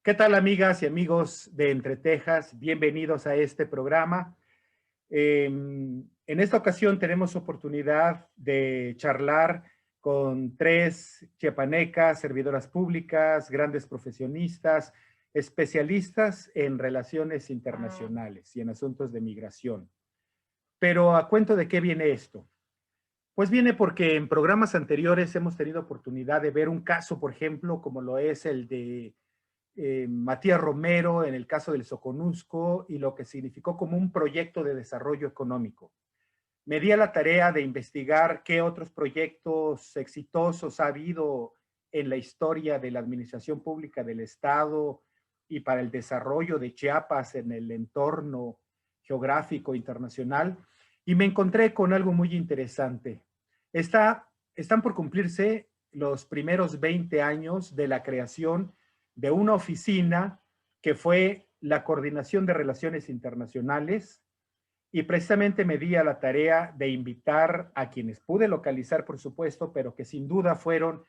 ¿Qué tal, amigas y amigos de Entre Tejas? Bienvenidos a este programa. En esta ocasión tenemos oportunidad de charlar con tres chiapanecas, servidoras públicas, grandes profesionistas, especialistas en relaciones internacionales y en asuntos de migración. Pero ¿a cuento de qué viene esto? Pues viene porque en programas anteriores hemos tenido oportunidad de ver un caso, por ejemplo, como lo es el de Matías Romero en el caso del Soconusco y lo que significó como un proyecto de desarrollo económico. Me di a la tarea de investigar qué otros proyectos exitosos ha habido en la historia de la administración pública del Estado y para el desarrollo de Chiapas en el entorno geográfico internacional y me encontré con algo muy interesante. Están por cumplirse los primeros 20 años de la creación de una oficina que fue la Coordinación de Relaciones Internacionales y precisamente me di a la tarea de invitar a quienes pude localizar, por supuesto, pero que sin duda fueron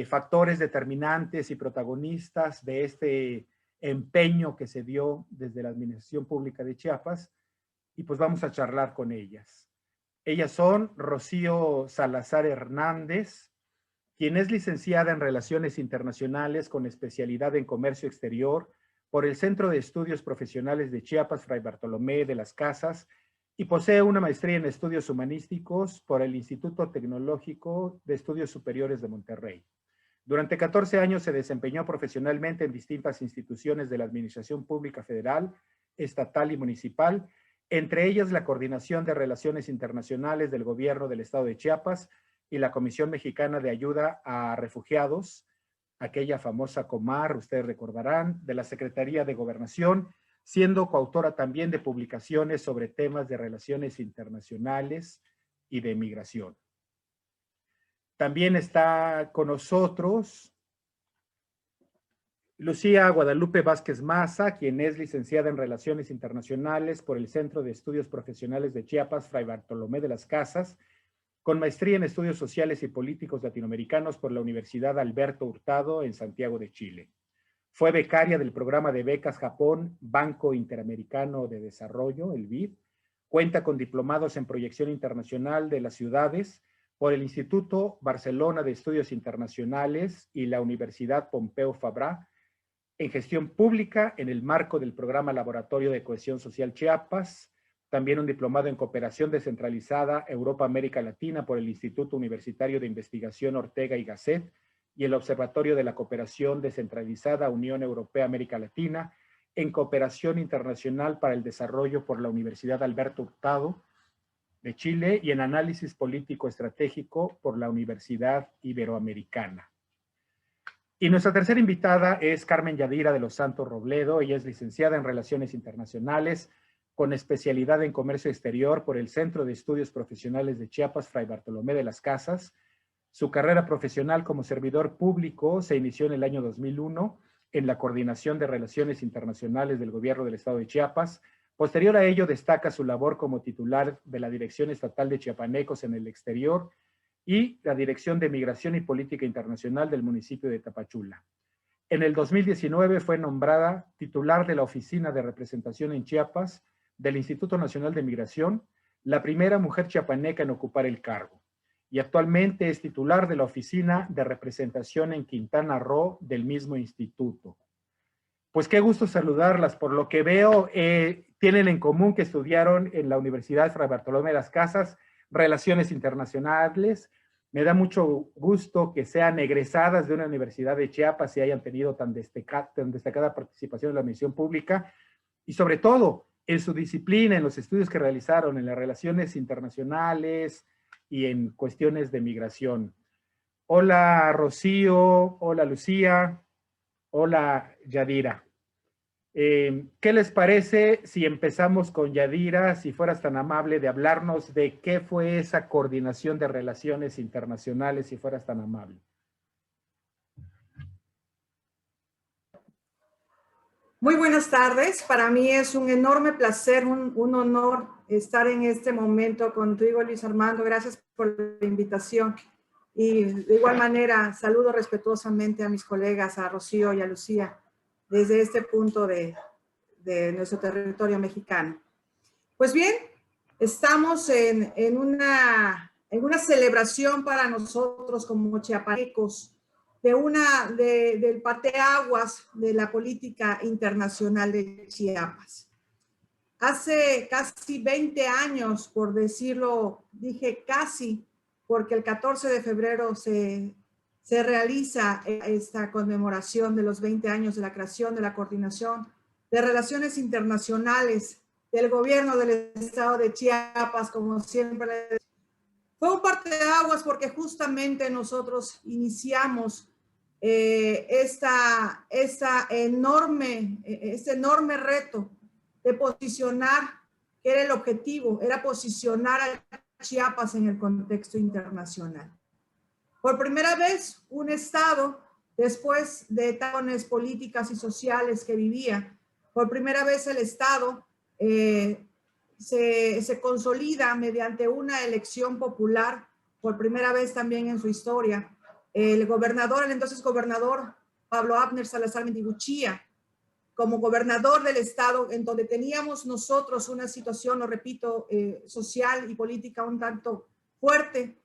factores determinantes y protagonistas de este empeño que se dio desde la Administración Pública de Chiapas y pues vamos a charlar con ellas. Ellas son Rocío Salazar Hernández, quien es licenciada en Relaciones Internacionales con especialidad en Comercio Exterior por el Centro de Estudios Profesionales de Chiapas, Fray Bartolomé de las Casas, y posee una maestría en Estudios Humanísticos por el Instituto Tecnológico de Estudios Superiores de Monterrey. Durante 14 años se desempeñó profesionalmente en distintas instituciones de la Administración Pública Federal, estatal y municipal, entre ellas la Coordinación de Relaciones Internacionales del Gobierno del Estado de Chiapas y la Comisión Mexicana de Ayuda a Refugiados, aquella famosa COMAR, ustedes recordarán, de la Secretaría de Gobernación, siendo coautora también de publicaciones sobre temas de relaciones internacionales y de migración. También está con nosotros Lucía Guadalupe Vázquez Maza, quien es licenciada en Relaciones Internacionales por el Centro de Estudios Profesionales de Chiapas, Fray Bartolomé de las Casas, con maestría en Estudios Sociales y Políticos Latinoamericanos por la Universidad Alberto Hurtado en Santiago de Chile. Fue becaria del programa de becas Japón Banco Interamericano de Desarrollo, el BID. Cuenta con diplomados en Proyección Internacional de las Ciudades por el Instituto Barcelona de Estudios Internacionales y la Universidad Pompeu Fabra en Gestión Pública en el marco del programa Laboratorio de Cohesión Social Chiapas. También un diplomado en Cooperación Descentralizada Europa-América Latina por el Instituto Universitario de Investigación Ortega y Gasset y el Observatorio de la Cooperación Descentralizada Unión Europea-América Latina en Cooperación Internacional para el Desarrollo por la Universidad Alberto Hurtado de Chile y en Análisis Político Estratégico por la Universidad Iberoamericana. Y nuestra tercera invitada es Carmen Yadira de los Santos Robledo. Ella es licenciada en Relaciones Internacionales con especialidad en Comercio Exterior por el Centro de Estudios Profesionales de Chiapas, Fray Bartolomé de las Casas. Su carrera profesional como servidor público se inició en el año 2001 en la Coordinación de Relaciones Internacionales del Gobierno del Estado de Chiapas. Posterior a ello destaca su labor como titular de la Dirección Estatal de Chiapanecos en el Exterior y la Dirección de Migración y Política Internacional del municipio de Tapachula. En el 2019 fue nombrada titular de la Oficina de Representación en Chiapas del Instituto Nacional de Migración, la primera mujer chiapaneca en ocupar el cargo. Y actualmente es titular de la Oficina de Representación en Quintana Roo del mismo instituto. Pues qué gusto saludarlas. Por lo que veo, tienen en común que estudiaron en la Universidad Fray Bartolomé de las Casas Relaciones Internacionales. Me da mucho gusto que sean egresadas de una universidad de Chiapas y hayan tenido tan destacada participación en la misión pública y sobre todo en su disciplina, en los estudios que realizaron en las relaciones internacionales y en cuestiones de migración. Hola Rocío, hola Lucía, hola Yadira. ¿Qué les parece si empezamos con Yadira, si fueras tan amable de hablarnos de qué fue esa coordinación de relaciones internacionales, si fueras tan amable? Muy buenas tardes. Para mí es un enorme placer, un honor estar en este momento contigo, Luis Armando. Gracias por la invitación. Y de igual manera, saludo respetuosamente a mis colegas, a Rocío y a Lucía. desde este punto de nuestro territorio mexicano. Pues bien, estamos en una celebración para nosotros como chiapasecos del parteaguas de la política internacional de Chiapas. Hace casi 20 años, por decirlo, dije casi, porque el 14 de febrero se realiza esta conmemoración de los 20 años de la creación de la Coordinación de Relaciones Internacionales del gobierno del estado de Chiapas, como siempre. Fue un parteaguas porque justamente nosotros iniciamos este enorme reto de posicionar, que era el objetivo, era posicionar a Chiapas en el contexto internacional. Por primera vez, un estado, después de etapas políticas y sociales que vivía, por primera vez el estado se consolida mediante una elección popular, por primera vez también en su historia. El entonces gobernador Pablo Abner Salazar Mendiguchía, como gobernador del estado, en donde teníamos nosotros una situación, lo repito, social y política un tanto fuerte,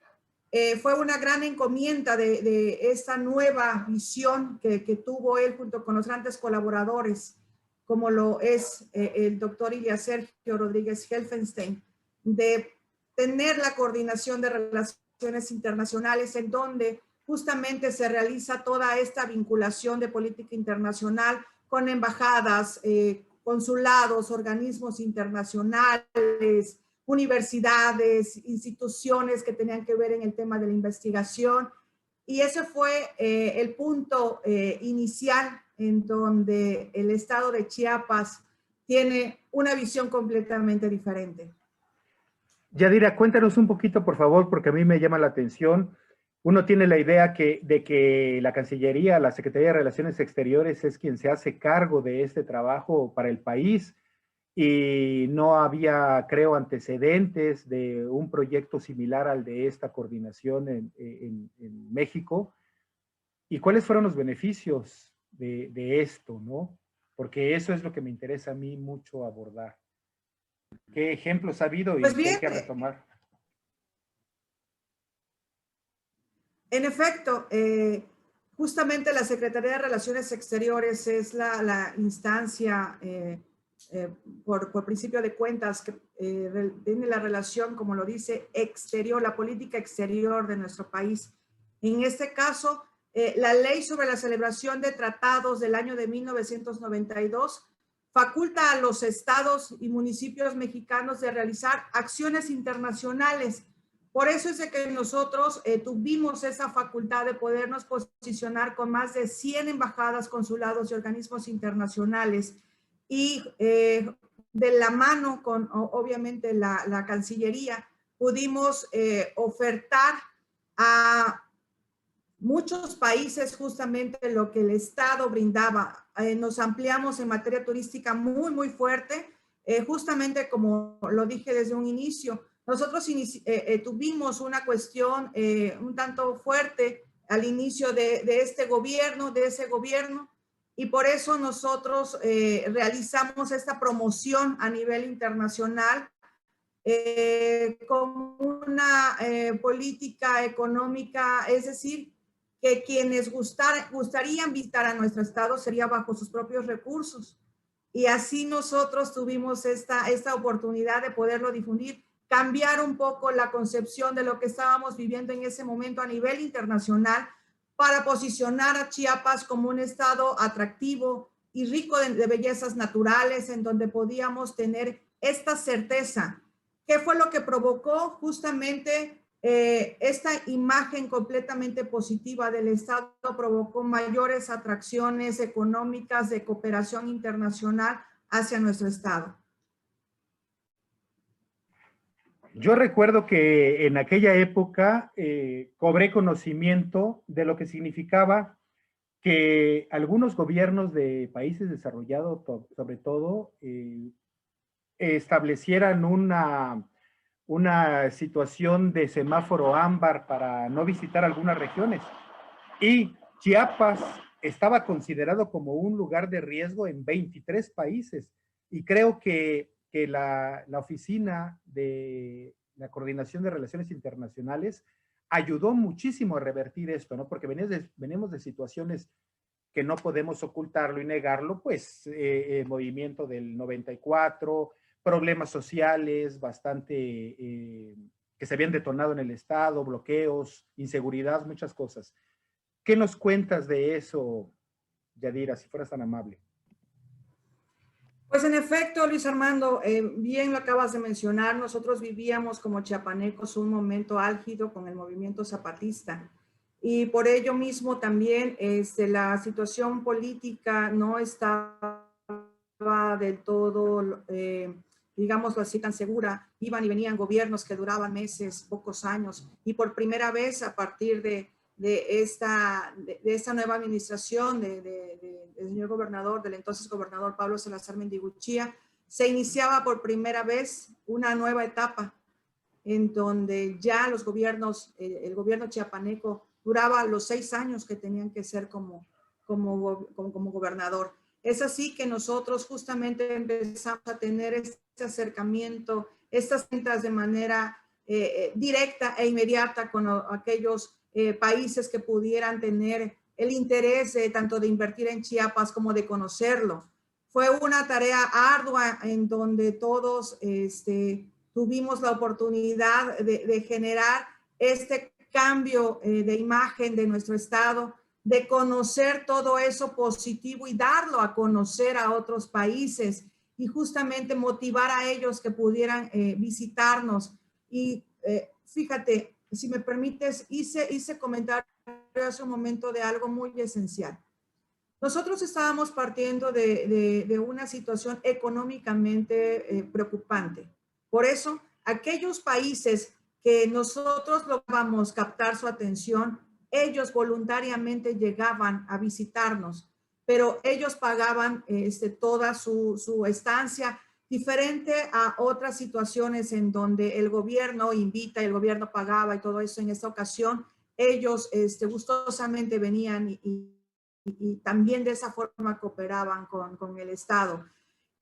fue una gran encomienda de esta nueva visión que tuvo él junto con los grandes colaboradores, como lo es el doctor Ilia Sergio Rodríguez Helfenstein, de tener la coordinación de relaciones internacionales en donde justamente se realiza toda esta vinculación de política internacional con embajadas, consulados, organismos internacionales, universidades, instituciones que tenían que ver en el tema de la investigación. Y ese fue el punto inicial en donde el estado de Chiapas tiene una visión completamente diferente. Yadira, cuéntanos un poquito, por favor, porque a mí me llama la atención. Uno tiene la idea de que la Cancillería, la Secretaría de Relaciones Exteriores es quien se hace cargo de este trabajo para el país y no había, creo, antecedentes de un proyecto similar al de esta coordinación en México. ¿Y cuáles fueron los beneficios de esto, no? Porque eso es lo que me interesa a mí mucho abordar. ¿Qué ejemplos ha habido y pues bien, qué hay que retomar? En efecto, justamente la Secretaría de Relaciones Exteriores es la instancia, por principio de cuentas, que tiene la relación, como lo dice, exterior, la política exterior de nuestro país. En este caso, la ley sobre la celebración de tratados del año de 1992 faculta a los estados y municipios mexicanos de realizar acciones internacionales. Por eso es de que nosotros tuvimos esa facultad de podernos posicionar con más de 100 embajadas, consulados y organismos internacionales y de la mano con obviamente la Cancillería pudimos ofertar a muchos países justamente lo que el Estado brindaba. Nos ampliamos en materia turística muy fuerte, justamente como lo dije desde un inicio. Nosotros tuvimos una cuestión un tanto fuerte al inicio de ese gobierno, y por eso nosotros realizamos esta promoción a nivel internacional con una política económica, es decir, que quienes gustarían visitar a nuestro estado sería bajo sus propios recursos. Y así nosotros tuvimos esta oportunidad de poderlo difundir, cambiar un poco la concepción de lo que estábamos viviendo en ese momento a nivel internacional para posicionar a Chiapas como un estado atractivo y rico de bellezas naturales, en donde podíamos tener esta certeza. ¿Qué fue lo que provocó justamente esta imagen completamente positiva del estado? Provocó mayores atracciones económicas de cooperación internacional hacia nuestro estado. Yo recuerdo que en aquella época cobré conocimiento de lo que significaba que algunos gobiernos de países desarrollados, sobre todo, establecieran una situación de semáforo ámbar para no visitar algunas regiones. Y Chiapas estaba considerado como un lugar de riesgo en 23 países. Y creo que la oficina de la Coordinación de Relaciones Internacionales ayudó muchísimo a revertir esto, ¿no? Porque venimos de situaciones que no podemos ocultarlo y negarlo, pues el movimiento del 94, problemas sociales bastante que se habían detonado en el Estado, bloqueos, inseguridad, muchas cosas. ¿Qué nos cuentas de eso, Yadira, si fueras tan amable? Pues en efecto, Luis Armando, bien lo acabas de mencionar, nosotros vivíamos como chiapanecos un momento álgido con el movimiento zapatista y por ello mismo también la situación política no estaba del todo, digámoslo así, tan segura. Iban y venían gobiernos que duraban meses, pocos años, y por primera vez a partir de esta nueva administración del señor gobernador, del entonces gobernador Pablo Salazar Mendiguchía, se iniciaba por primera vez una nueva etapa en donde ya los gobiernos, el gobierno chiapaneco duraba los 6 años que tenían que ser como gobernador. Es así que nosotros justamente empezamos a tener este acercamiento, estas ventas de manera directa e inmediata con aquellos países que pudieran tener el interés tanto de invertir en Chiapas como de conocerlo. Fue una tarea ardua en donde todos tuvimos la oportunidad de generar este cambio de imagen de nuestro estado, de conocer todo eso positivo y darlo a conocer a otros países y justamente motivar a ellos que pudieran visitarnos. Y fíjate, si me permites, hice comentario hace un momento de algo muy esencial. Nosotros estábamos partiendo de una situación económicamente preocupante. Por eso, aquellos países que nosotros logramos captar su atención, ellos voluntariamente llegaban a visitarnos, pero ellos pagaban toda su estancia, diferente a otras situaciones en donde el gobierno invita, el gobierno pagaba y todo eso. En esta ocasión, ellos gustosamente venían y también de esa forma cooperaban con el Estado.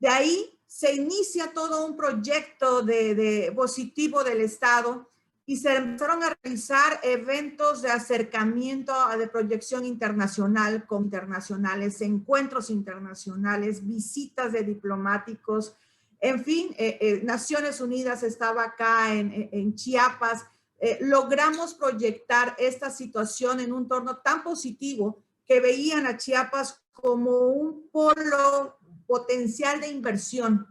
De ahí se inicia todo un proyecto de positivo del Estado y se empezaron a realizar eventos de acercamiento de proyección internacional con internacionales, encuentros internacionales, visitas de diplomáticos, en fin, Naciones Unidas estaba acá en Chiapas. Logramos proyectar esta situación en un torno tan positivo que veían a Chiapas como un polo potencial de inversión.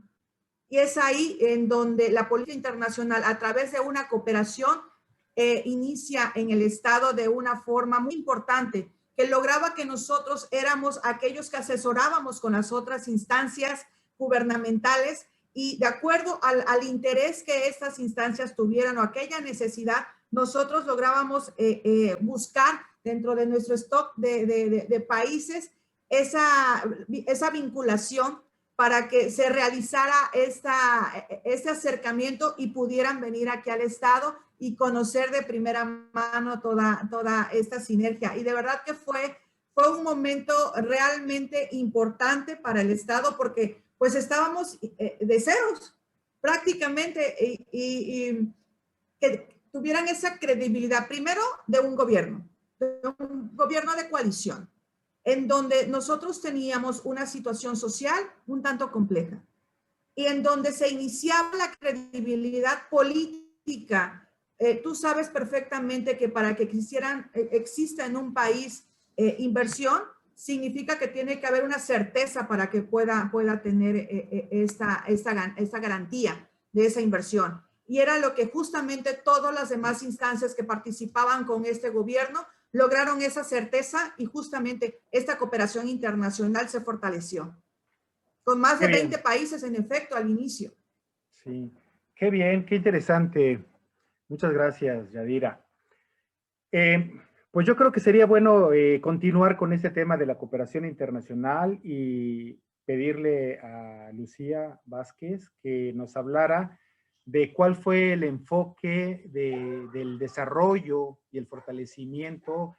Y es ahí en donde la política internacional, a través de una cooperación, inicia en el Estado de una forma muy importante, que lograba que nosotros éramos aquellos que asesorábamos con las otras instancias gubernamentales y de acuerdo al interés que estas instancias tuvieran o aquella necesidad, nosotros lográbamos buscar dentro de nuestro stock de países esa vinculación para que se realizara este acercamiento y pudieran venir aquí al Estado y conocer de primera mano toda esta sinergia. Y de verdad que fue un momento realmente importante para el Estado porque pues estábamos de ceros prácticamente y que tuvieran esa credibilidad primero de un gobierno de coalición, en donde nosotros teníamos una situación social un tanto compleja y en donde se iniciaba la credibilidad política. Tú sabes perfectamente que para que exista en un país inversión, significa que tiene que haber una certeza para que pueda tener esta garantía de esa inversión. Y era lo que justamente todas las demás instancias que participaban con este gobierno lograron esa certeza y justamente esta cooperación internacional se fortaleció. Con más de 20 países, en efecto, al inicio. Sí, qué bien, qué interesante. Muchas gracias, Yadira. Pues yo creo que sería bueno continuar con este tema de la cooperación internacional y pedirle a Lucía Vázquez que nos hablara de cuál fue el enfoque del desarrollo y el fortalecimiento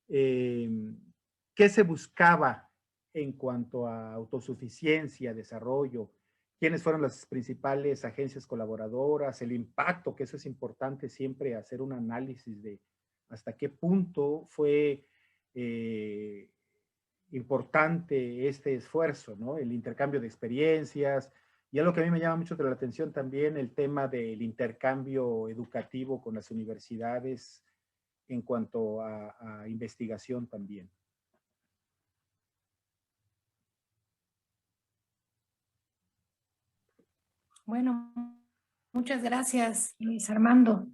que ¿qué se buscaba en cuanto a autosuficiencia, desarrollo? ¿Quiénes fueron las principales agencias colaboradoras? El impacto, que eso es importante siempre, hacer un análisis de hasta qué punto fue importante este esfuerzo, ¿no? El intercambio de experiencias. Y algo que a mí me llama mucho la atención también, el tema del intercambio educativo con las universidades en cuanto a investigación también. Bueno, muchas gracias, Luis Armando.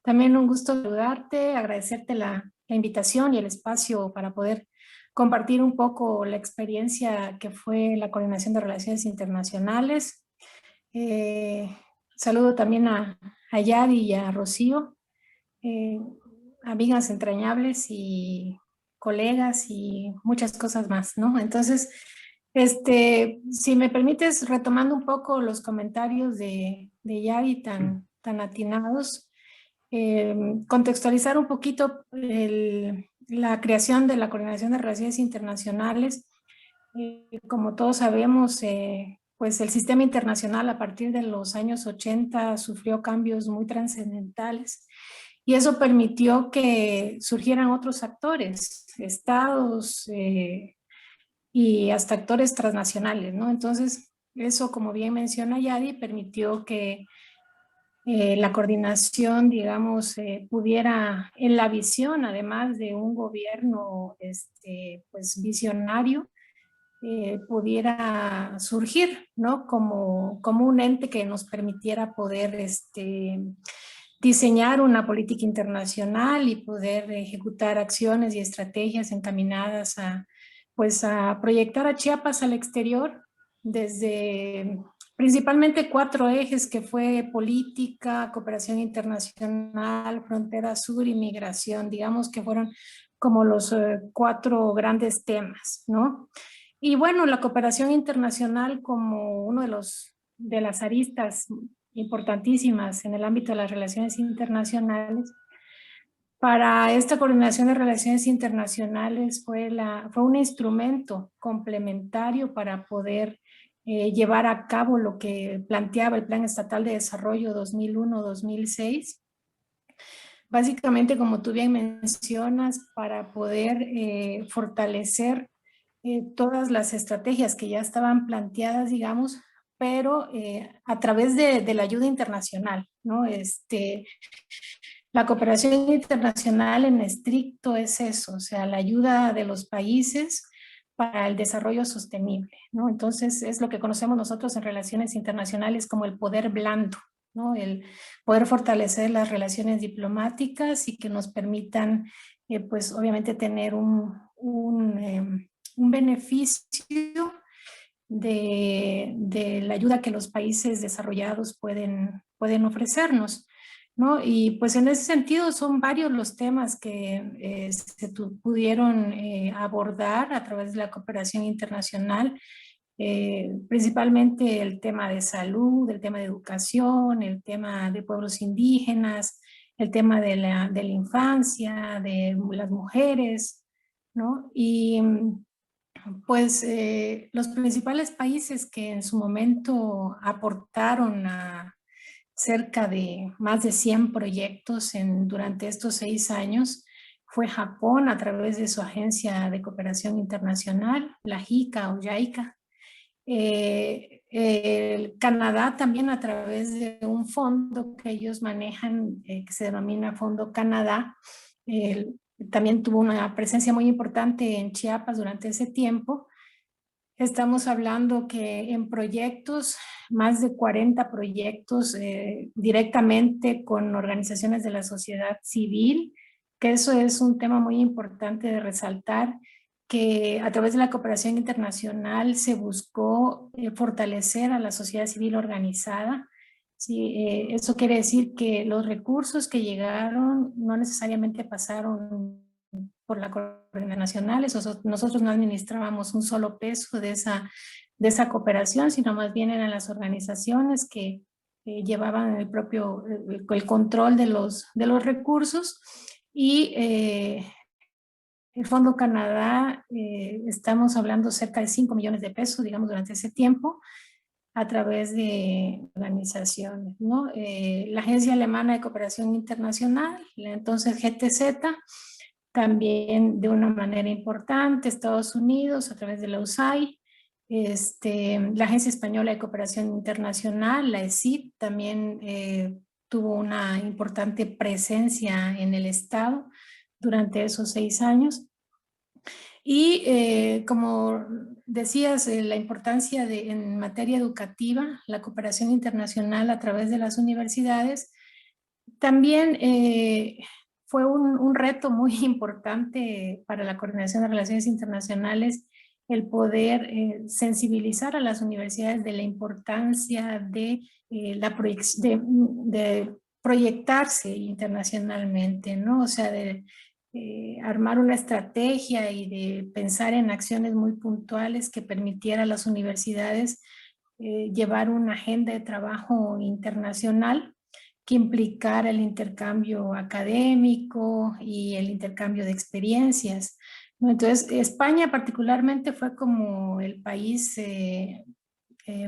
También un gusto saludarte, agradecerte la invitación y el espacio para poder compartir un poco la experiencia que fue la Coordinación de Relaciones Internacionales. Saludo también a Yadi y a Rocío, amigas entrañables y colegas y muchas cosas más, ¿no? Entonces, si me permites, retomando un poco los comentarios de Yadi tan atinados, contextualizar un poquito la creación de la Coordinación de Relaciones Internacionales. Como todos sabemos, pues el sistema internacional a partir de los años 80 sufrió cambios muy trascendentales y eso permitió que surgieran otros actores, estados y hasta actores transnacionales, ¿no? Entonces, eso, como bien menciona Yadi, permitió que la coordinación, digamos, pudiera, en la visión, además de un gobierno pues visionario, pudiera surgir, ¿no? Como un ente que nos permitiera poder diseñar una política internacional y poder ejecutar acciones y estrategias encaminadas pues, a proyectar a Chiapas al exterior desde principalmente 4 ejes que fue política, cooperación internacional, frontera sur y migración, digamos que fueron como los 4 grandes temas, ¿no? Y bueno, la cooperación internacional como uno de las aristas importantísimas en el ámbito de las relaciones internacionales. Para esta coordinación de relaciones internacionales fue un instrumento complementario para poder llevar a cabo lo que planteaba el Plan Estatal de Desarrollo 2001-2006. Básicamente, como tú bien mencionas, para poder fortalecer todas las estrategias que ya estaban planteadas, digamos, pero a través de la ayuda internacional, ¿no? La cooperación internacional en estricto es eso, o sea, la ayuda de los países para el desarrollo sostenible, ¿no? Entonces, es lo que conocemos nosotros en relaciones internacionales como el poder blando, ¿no? El poder fortalecer las relaciones diplomáticas y que nos permitan, pues, obviamente tener un beneficio de la ayuda que los países desarrollados pueden ofrecernos, ¿no? Y pues en ese sentido son varios los temas que se pudieron abordar a través de la cooperación internacional, principalmente el tema de salud, el tema de educación, el tema de pueblos indígenas, el tema de la infancia, de las mujeres, ¿no? Y pues los principales países que en su momento aportaron a cerca de más de 100 proyectos durante estos 6 años fue Japón a través de su agencia de cooperación internacional, la JICA o JICA. Canadá también a través de un fondo que ellos manejan que se denomina Fondo Canadá. También tuvo una presencia muy importante en Chiapas durante ese tiempo. Estamos hablando que en proyectos, más de 40 proyectos directamente con organizaciones de la sociedad civil, que eso es un tema muy importante de resaltar, que a través de la cooperación internacional se buscó fortalecer a la sociedad civil organizada. Sí, eso quiere decir que los recursos que llegaron no necesariamente pasaron por la coordinación nacional, nosotros no administrábamos un solo peso de esa cooperación, sino más bien eran las organizaciones que llevaban el control de los recursos y El Fondo Canadá, estamos hablando cerca de 5 millones de pesos, digamos, durante ese tiempo, a través de organizaciones, ¿no? La Agencia Alemana de Cooperación Internacional, la entonces GTZ, también de una manera importante, Estados Unidos, a través de la USAID, la Agencia Española de Cooperación Internacional, la ESIP, también tuvo una importante presencia en el Estado durante esos 6 años. Y como decías, la importancia en materia educativa, la cooperación internacional a través de las universidades, también fue un reto muy importante para la Coordinación de Relaciones Internacionales el poder sensibilizar a las universidades de la importancia de, de proyectarse internacionalmente, ¿no? O sea, de armar una estrategia y de pensar en acciones muy puntuales que permitiera a las universidades llevar una agenda de trabajo internacional que implicara el intercambio académico y el intercambio de experiencias, ¿no? Entonces, España particularmente fue como el país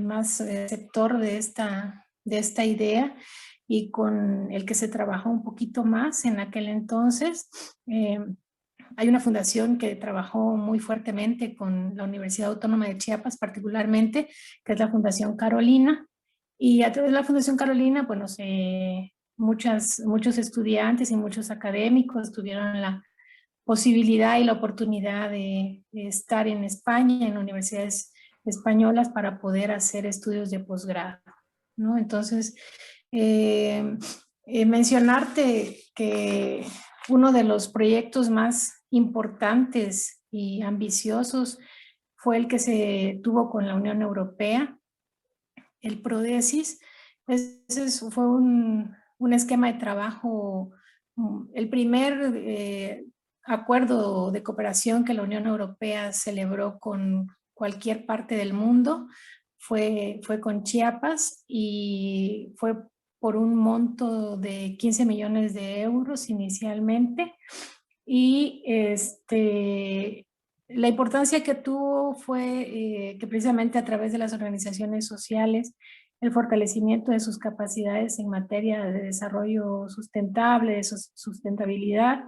más receptor de esta idea y con el que se trabajó un poquito más en aquel entonces. Hay una fundación que trabajó muy fuertemente con la Universidad Autónoma de Chiapas particularmente, que es la Fundación Carolina, y a través de la Fundación Carolina, bueno, muchos estudiantes y muchos académicos tuvieron la posibilidad y la oportunidad de estar en España, en universidades españolas, para poder hacer estudios de posgrado, ¿no? Entonces, mencionarte que uno de los proyectos más importantes y ambiciosos fue el que se tuvo con la Unión Europea, el PRODESIS. Ese fue un esquema de trabajo, el primer acuerdo de cooperación que la Unión Europea celebró con cualquier parte del mundo fue con Chiapas y fue por un monto de 15 millones de euros inicialmente. Y la importancia que tuvo fue que precisamente a través de las organizaciones sociales, el fortalecimiento de sus capacidades en materia de desarrollo sustentable, de sustentabilidad,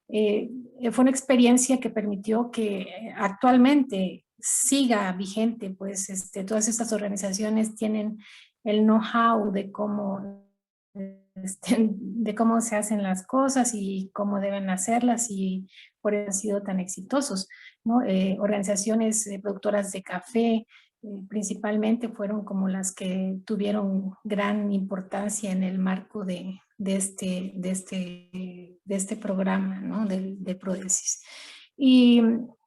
fue una experiencia que permitió que actualmente siga vigente, pues todas estas organizaciones tienen el know-how de cómo se hacen las cosas y cómo deben hacerlas, y por eso han sido tan exitosos, ¿no? Organizaciones productoras de café principalmente fueron como las que tuvieron gran importancia en el marco de este programa, ¿no? de PRODESIS. Y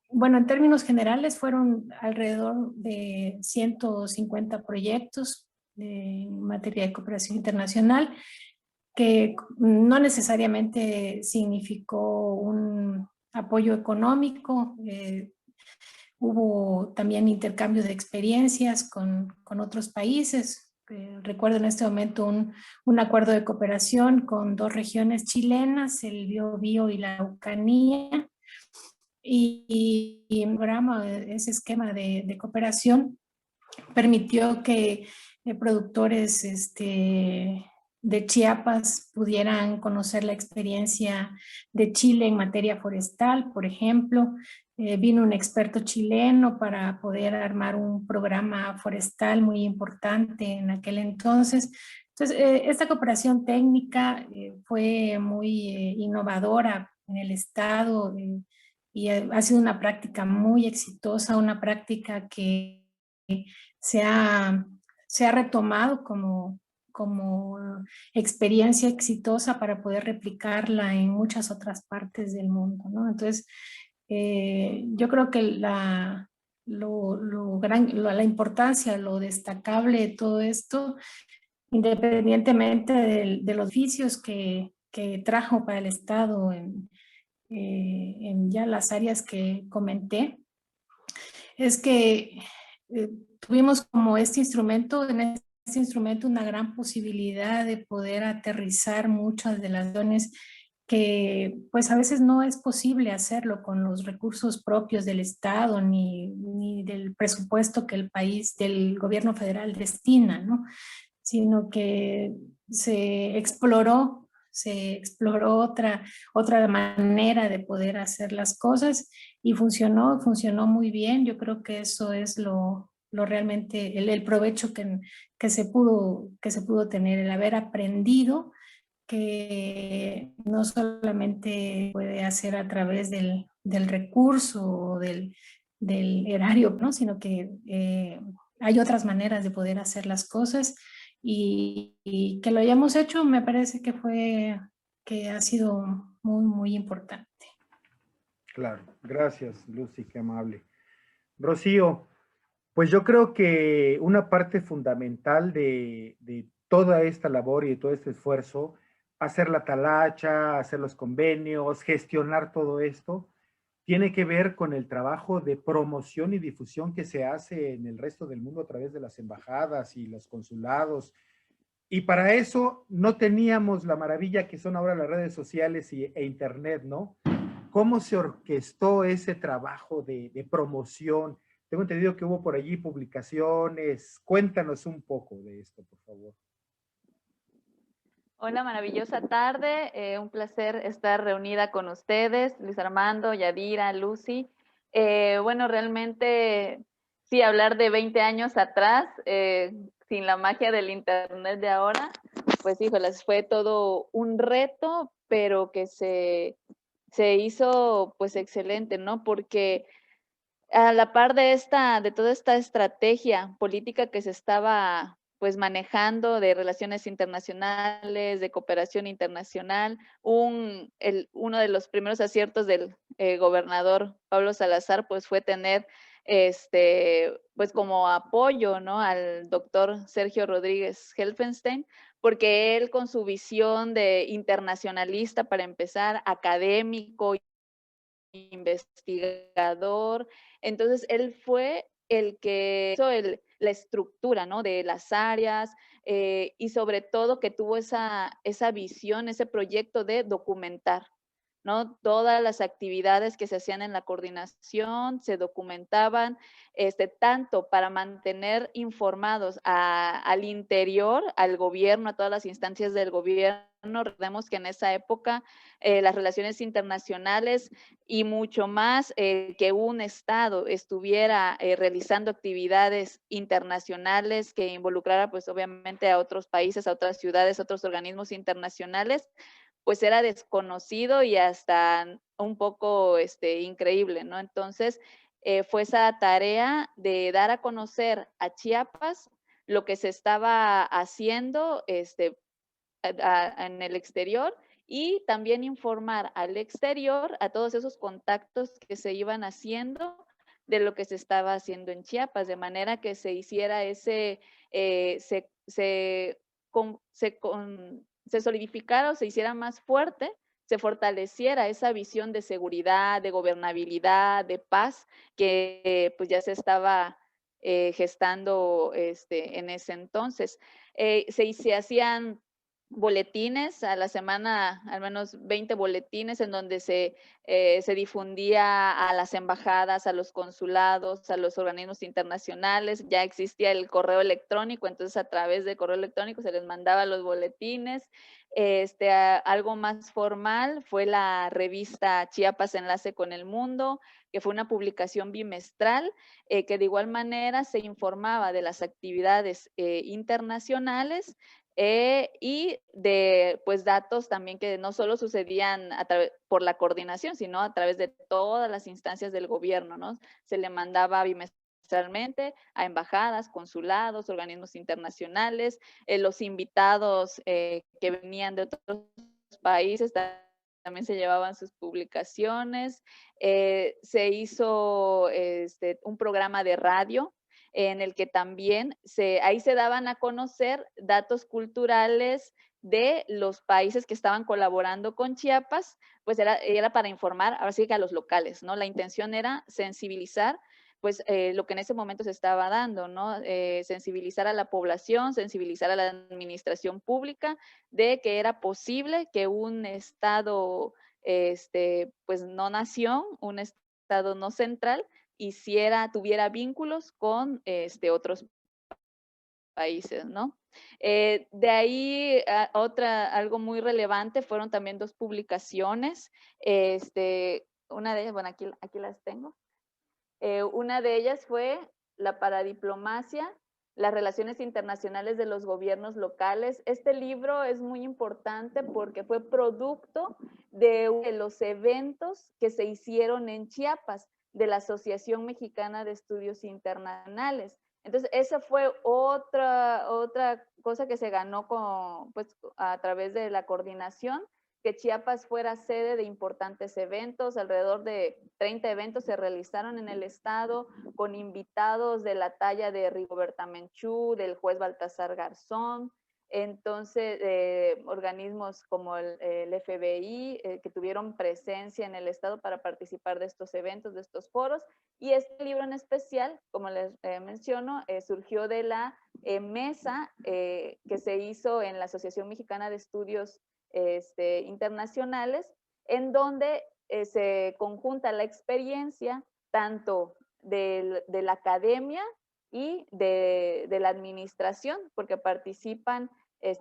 bueno, en términos generales fueron alrededor de 150 proyectos en materia de cooperación internacional, que no necesariamente significó un apoyo económico. Hubo también intercambio de experiencias con otros países. Recuerdo en este momento un acuerdo de cooperación con 2 regiones chilenas, el Biobío y la Araucanía, y el programa, ese esquema de cooperación permitió que productores de Chiapas pudieran conocer la experiencia de Chile en materia forestal, por ejemplo. Vino un experto chileno para poder armar un programa forestal muy importante en aquel entonces. Entonces, esta cooperación técnica fue muy innovadora en el Estado, y ha sido una práctica muy exitosa, una práctica que se ha retomado como experiencia exitosa para poder replicarla en muchas otras partes del mundo, ¿no? Entonces, yo creo que la importancia, lo destacable de todo esto, independientemente de los beneficios que trajo para el Estado en ya las áreas que comenté, es que tuvimos como este instrumento una gran posibilidad de poder aterrizar muchas de las acciones que pues a veces no es posible hacerlo con los recursos propios del Estado ni del presupuesto que el país, del gobierno federal destina, ¿no? Sino que se exploró otra manera de poder hacer las cosas y funcionó muy bien. Yo creo que eso es lo realmente, el provecho que se pudo tener, el haber aprendido que no solamente puede hacer a través del recurso o del erario, ¿no? Sino que hay otras maneras de poder hacer las cosas y que lo hayamos hecho me parece que ha sido muy importante. Claro, gracias, Lucy, qué amable. Rocío, pues yo creo que una parte fundamental de toda esta labor y de todo este esfuerzo, hacer la talacha, hacer los convenios, gestionar todo esto, tiene que ver con el trabajo de promoción y difusión que se hace en el resto del mundo a través de las embajadas y los consulados. Y para eso no teníamos la maravilla que son ahora las redes sociales e internet, ¿no? ¿Cómo se orquestó ese trabajo de promoción? Tengo entendido que hubo por allí publicaciones. Cuéntanos un poco de esto, por favor. Hola, maravillosa tarde. Un placer estar reunida con ustedes, Luis Armando, Yadira, Lucy. Bueno, realmente, sí, hablar de 20 años atrás, sin la magia del internet de ahora, pues híjolas, fue todo un reto, pero que se hizo pues excelente, ¿no? Porque a la par de toda esta estrategia política que se estaba pues manejando de relaciones internacionales, de cooperación internacional, uno de los primeros aciertos del gobernador Pablo Salazar pues fue tener pues como apoyo, ¿no? Al doctor Sergio Rodríguez Helfenstein, porque él con su visión de internacionalista para empezar, académico, investigador. Entonces, él fue el que hizo la estructura, ¿no? De las áreas y sobre todo que tuvo esa visión, ese proyecto de documentar, ¿no? Todas las actividades que se hacían en la coordinación se documentaban, tanto para mantener informados al interior, al gobierno, a todas las instancias del gobierno. Recordemos que en esa época las relaciones internacionales y mucho más que un Estado estuviera realizando actividades internacionales que involucrara pues obviamente a otros países, a otras ciudades, a otros organismos internacionales, pues era desconocido y hasta un poco increíble, ¿no? Entonces, fue esa tarea de dar a conocer a Chiapas lo que se estaba haciendo en el exterior y también informar al exterior a todos esos contactos que se iban haciendo de lo que se estaba haciendo en Chiapas, de manera que se hiciera se solidificara o se hiciera más fuerte, se fortaleciera esa visión de seguridad, de gobernabilidad, de paz, que pues ya se estaba gestando en ese entonces. Se hacían boletines a la semana, al menos 20 boletines en donde se difundía a las embajadas, a los consulados, a los organismos internacionales. Ya existía el correo electrónico, entonces a través de correo electrónico se les mandaba los boletines. Algo más formal fue la revista Chiapas Enlace con el Mundo, que fue una publicación bimestral que de igual manera se informaba de las actividades internacionales y de pues datos también que no solo sucedían por la coordinación, sino a través de todas las instancias del gobierno, ¿no? Se le mandaba bimestralmente a embajadas, consulados, organismos internacionales, los invitados que venían de otros países también se llevaban sus publicaciones, se hizo un programa de radio en el que también ahí se daban a conocer datos culturales de los países que estaban colaborando con Chiapas, pues era para informar, ahora sí que a los locales, ¿no? La intención era sensibilizar pues lo que en ese momento se estaba dando, ¿no? Sensibilizar a la población, sensibilizar a la administración pública de que era posible que un Estado, pues no nación, un Estado no central, tuviera vínculos con otros países, ¿no? De ahí, algo muy relevante fueron también 2 publicaciones. Una de ellas, bueno, aquí las tengo. Una de ellas fue La paradiplomacia, las relaciones internacionales de los gobiernos locales. Este libro es muy importante porque fue producto de los eventos que se hicieron en Chiapas, de la Asociación Mexicana de Estudios Internacionales. Entonces, esa fue otra cosa que se ganó pues, a través de la coordinación, que Chiapas fuera sede de importantes eventos. Alrededor de 30 eventos se realizaron en el estado, con invitados de la talla de Rigoberta Menchú, del juez Baltasar Garzón. Entonces, organismos como el FBI, que tuvieron presencia en el estado para participar de estos eventos, de estos foros. Y este libro en especial, como les menciono, surgió de la mesa que se hizo en la Asociación Mexicana de Estudios internacionales, en donde se conjunta la experiencia tanto de la academia y de la administración, porque participan,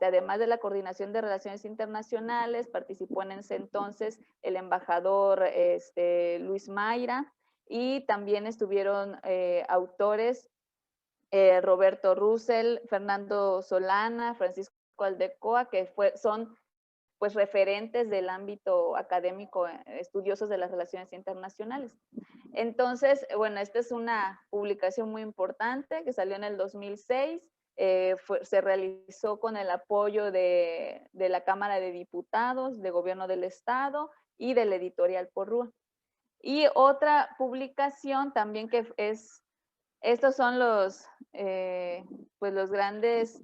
además de la coordinación de relaciones internacionales, participó en ese entonces el embajador Luis Mayra, y también estuvieron autores Roberto Russell, Fernando Solana, Francisco Aldecoa, que son pues referentes del ámbito académico, estudiosos de las relaciones internacionales. Entonces, bueno, esta es una publicación muy importante que salió en el 2006, se realizó con el apoyo de la Cámara de Diputados, de Gobierno del Estado y de la editorial Porrúa. Y otra publicación también que estos son pues los grandes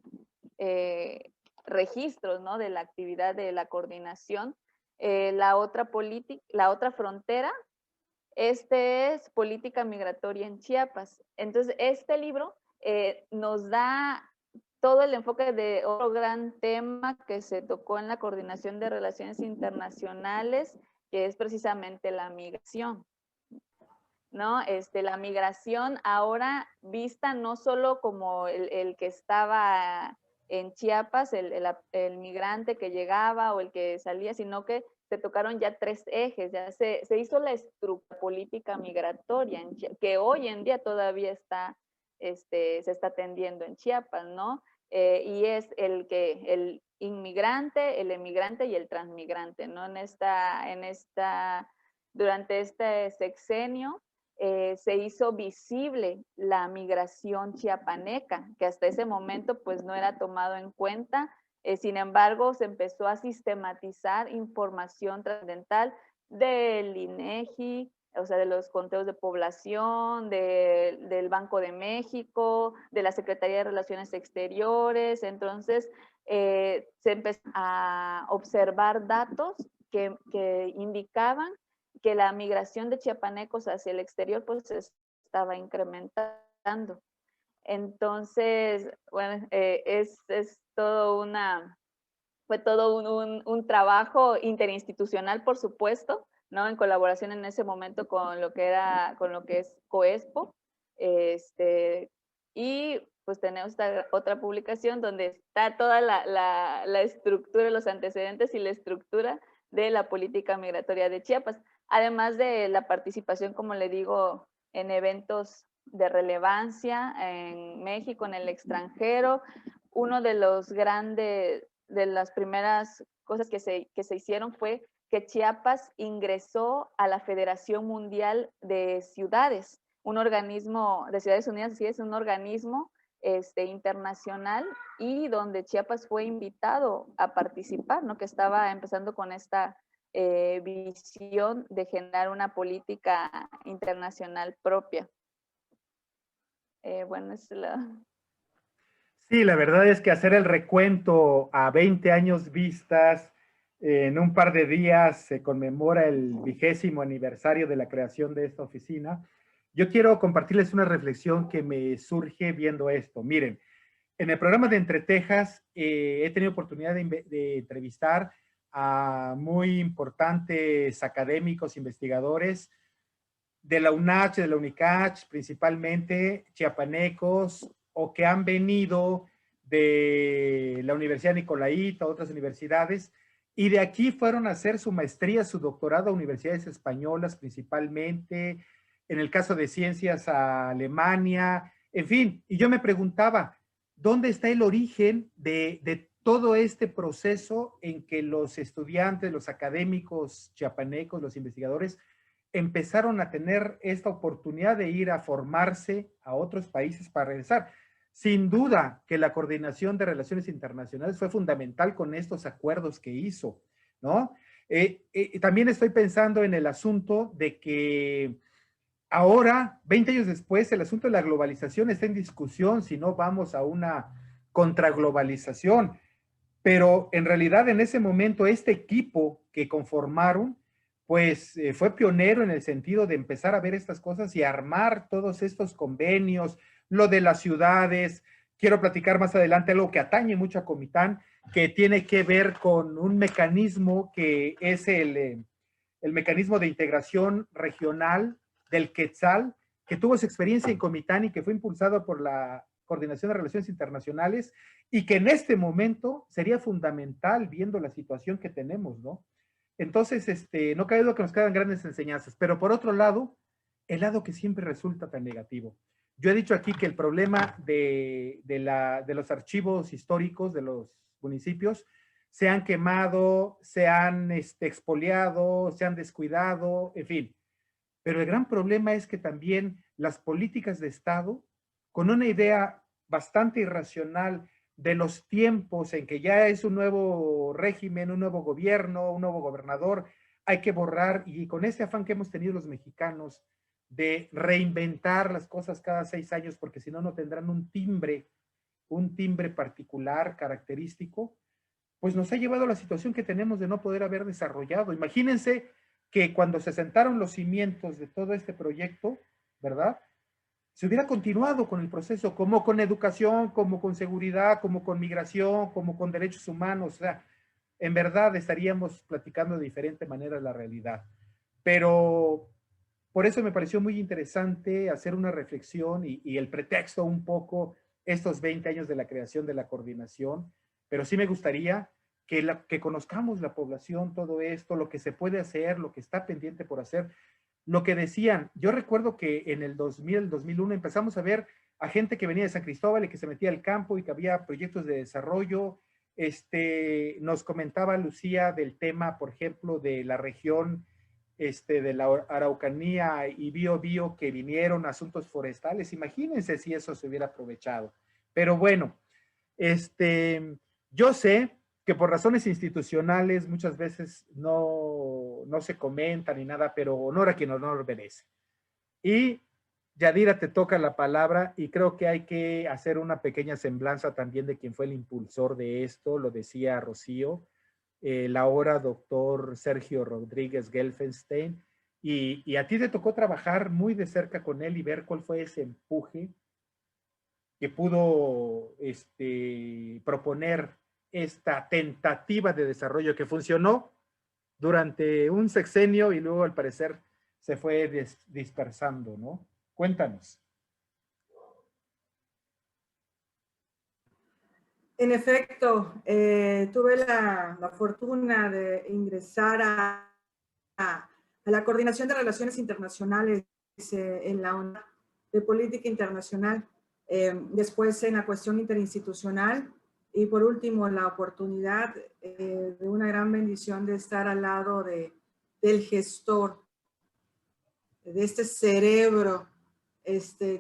registros, ¿no?, de la actividad de la coordinación. La otra frontera, es política migratoria en Chiapas. Entonces, este libro nos da todo el enfoque de otro gran tema que se tocó en la coordinación de relaciones internacionales, que es precisamente la migración, ¿no? La migración ahora vista no solo como el que estaba en Chiapas, el migrante que llegaba o el que salía, sino que se tocaron ya 3 ejes, ya se hizo la estructura política migratoria, que hoy en día todavía se está atendiendo en Chiapas, ¿no? Y es el inmigrante, el emigrante y el transmigrante, ¿no? Durante este sexenio, se hizo visible la migración chiapaneca, que hasta ese momento pues no era tomado en cuenta. Sin embargo, se empezó a sistematizar información trascendental del INEGI, o sea, de los conteos de población, del Banco de México, de la Secretaría de Relaciones Exteriores. Entonces, se empezó a observar datos que indicaban que la migración de chiapanecos hacia el exterior pues se estaba incrementando. Entonces, bueno, fue todo un trabajo interinstitucional, por supuesto, ¿no? En colaboración en ese momento con lo que es COESPO. Y pues tenemos esta otra publicación donde está toda la estructura, los antecedentes y la estructura de la política migratoria de Chiapas. Además de la participación, como le digo, en eventos de relevancia en México, en el extranjero. Uno de las primeras cosas que se hicieron fue que Chiapas ingresó a la Federación Mundial de Ciudades, un organismo de Ciudades Unidas, sí, es un organismo internacional, y donde Chiapas fue invitado a participar, ¿no? Que estaba empezando con esta visión de generar una política internacional propia. Bueno, Sí, la verdad es que hacer el recuento a 20 años vistas, en un par de días se conmemora el 20º aniversario de la creación de esta oficina, Yo quiero compartirles una reflexión que me surge viendo esto. Miren, en el programa de Entre Tejas he tenido oportunidad de entrevistar a muy importantes académicos, investigadores de la UNACH, de la UNICACH, principalmente chiapanecos, o que han venido de la Universidad Nicolaita, otras universidades, y de aquí fueron a hacer su maestría, su doctorado a universidades españolas principalmente, en el caso de ciencias a Alemania, en fin, y yo me preguntaba, ¿dónde está el origen de todo este proceso en que los estudiantes, los académicos chiapanecos, los investigadores, empezaron a tener esta oportunidad de ir a formarse a otros países para regresar? Sin duda que la coordinación de relaciones internacionales fue fundamental con estos acuerdos que hizo, ¿no? También estoy pensando en el asunto de que ahora, 20 años después, el asunto de la globalización está en discusión, si no vamos a una contraglobalización. Pero en realidad en ese momento este equipo que conformaron, pues fue pionero en el sentido de empezar a ver estas cosas y armar todos estos convenios, lo de las ciudades. Quiero platicar más adelante algo que atañe mucho a Comitán, que tiene que ver con un mecanismo que es el mecanismo de integración regional del Quetzal, que tuvo su experiencia en Comitán y que fue impulsado por la Coordinación de Relaciones Internacionales, y que en este momento sería fundamental viendo la situación que tenemos, ¿no? Entonces, no cabe duda que nos quedan grandes enseñanzas, pero por otro lado, el lado que siempre resulta tan negativo. Yo he dicho aquí que el problema de los archivos históricos de los municipios se han quemado, se han expoliado, se han descuidado, en fin. Pero el gran problema es que también las políticas de Estado, con una idea bastante irracional de los tiempos en que ya es un nuevo régimen, un nuevo gobierno, un nuevo gobernador, hay que borrar, y con ese afán que hemos tenido los mexicanos de reinventar las cosas cada 6 años, porque si no, no tendrán un timbre particular, característico, pues nos ha llevado a la situación que tenemos de no poder haber desarrollado. Imagínense que cuando se sentaron los cimientos de todo este proyecto, ¿verdad?, se hubiera continuado con el proceso, como con educación, como con seguridad, como con migración, como con derechos humanos. O sea, en verdad estaríamos platicando de diferente manera la realidad. Pero por eso me pareció muy interesante hacer una reflexión y el pretexto un poco estos 20 años de la creación de la coordinación, pero sí me gustaría que conozcamos la población, todo esto, lo que se puede hacer, lo que está pendiente por hacer. Lo que decían, yo recuerdo que en el 2000, 2001 empezamos a ver a gente que venía de San Cristóbal y que se metía al campo y que había proyectos de desarrollo. Nos comentaba Lucía del tema, por ejemplo, de la región de la Araucanía y Biobío, que vinieron asuntos forestales. Imagínense si eso se hubiera aprovechado. Pero bueno, yo sé que por razones institucionales muchas veces no se comenta ni nada, pero honor a quien honor merece. Y Yadira, te toca la palabra, y creo que hay que hacer una pequeña semblanza también de quien fue el impulsor de esto, lo decía Rocío, el ahora doctor Sergio Rodríguez Gelfenstein, y a ti te tocó trabajar muy de cerca con él y ver cuál fue ese empuje que pudo proponer esta tentativa de desarrollo que funcionó durante un sexenio y luego al parecer se fue dispersando, ¿no? Cuéntanos. En efecto, tuve la fortuna de ingresar a la Coordinación de Relaciones Internacionales en la ONU de Política Internacional, después en la cuestión interinstitucional, y por último la oportunidad de una gran bendición de estar al lado del gestor, de este cerebro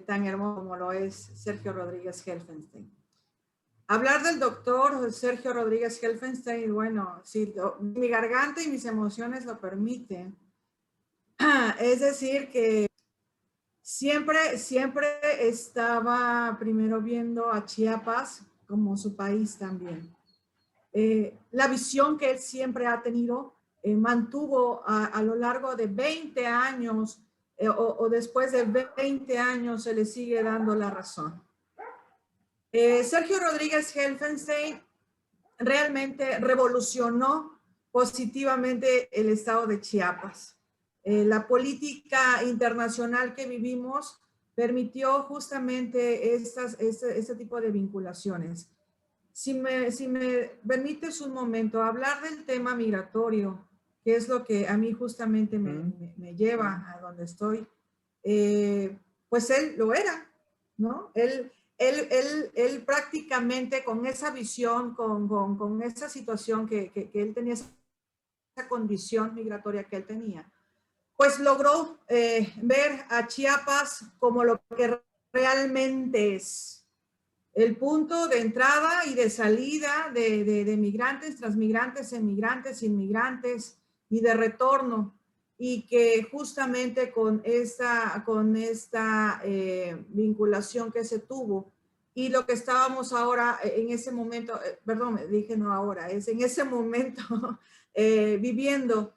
tan hermoso como lo es Sergio Rodríguez Gelfenstein. Hablar del doctor Sergio Rodríguez Gelfenstein, bueno, si mi garganta y mis emociones lo permiten, es decir que siempre estaba primero viendo a Chiapas como su país también. La visión que él siempre ha tenido mantuvo a lo largo de 20 años o después de 20 años se le sigue dando la razón. Sergio Rodríguez Helfenstein realmente revolucionó positivamente el estado de Chiapas. La política internacional que vivimos permitió justamente este tipo de vinculaciones. Si me permites un momento, hablar del tema migratorio, que es lo que a mí justamente me lleva a donde estoy, pues él lo era, ¿no? Él prácticamente con esa visión, con esa situación que él tenía, esa condición migratoria que él tenía, pues logró ver a Chiapas como lo que realmente es. El punto de entrada y de salida de migrantes, transmigrantes, emigrantes, inmigrantes y de retorno. Y que justamente con esta vinculación que se tuvo y lo que estábamos ahora en ese momento, perdón, dije no ahora, es en ese momento viviendo,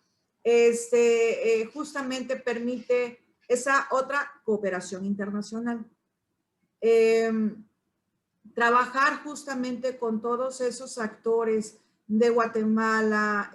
justamente permite esa otra cooperación internacional. Trabajar justamente con todos esos actores de Guatemala,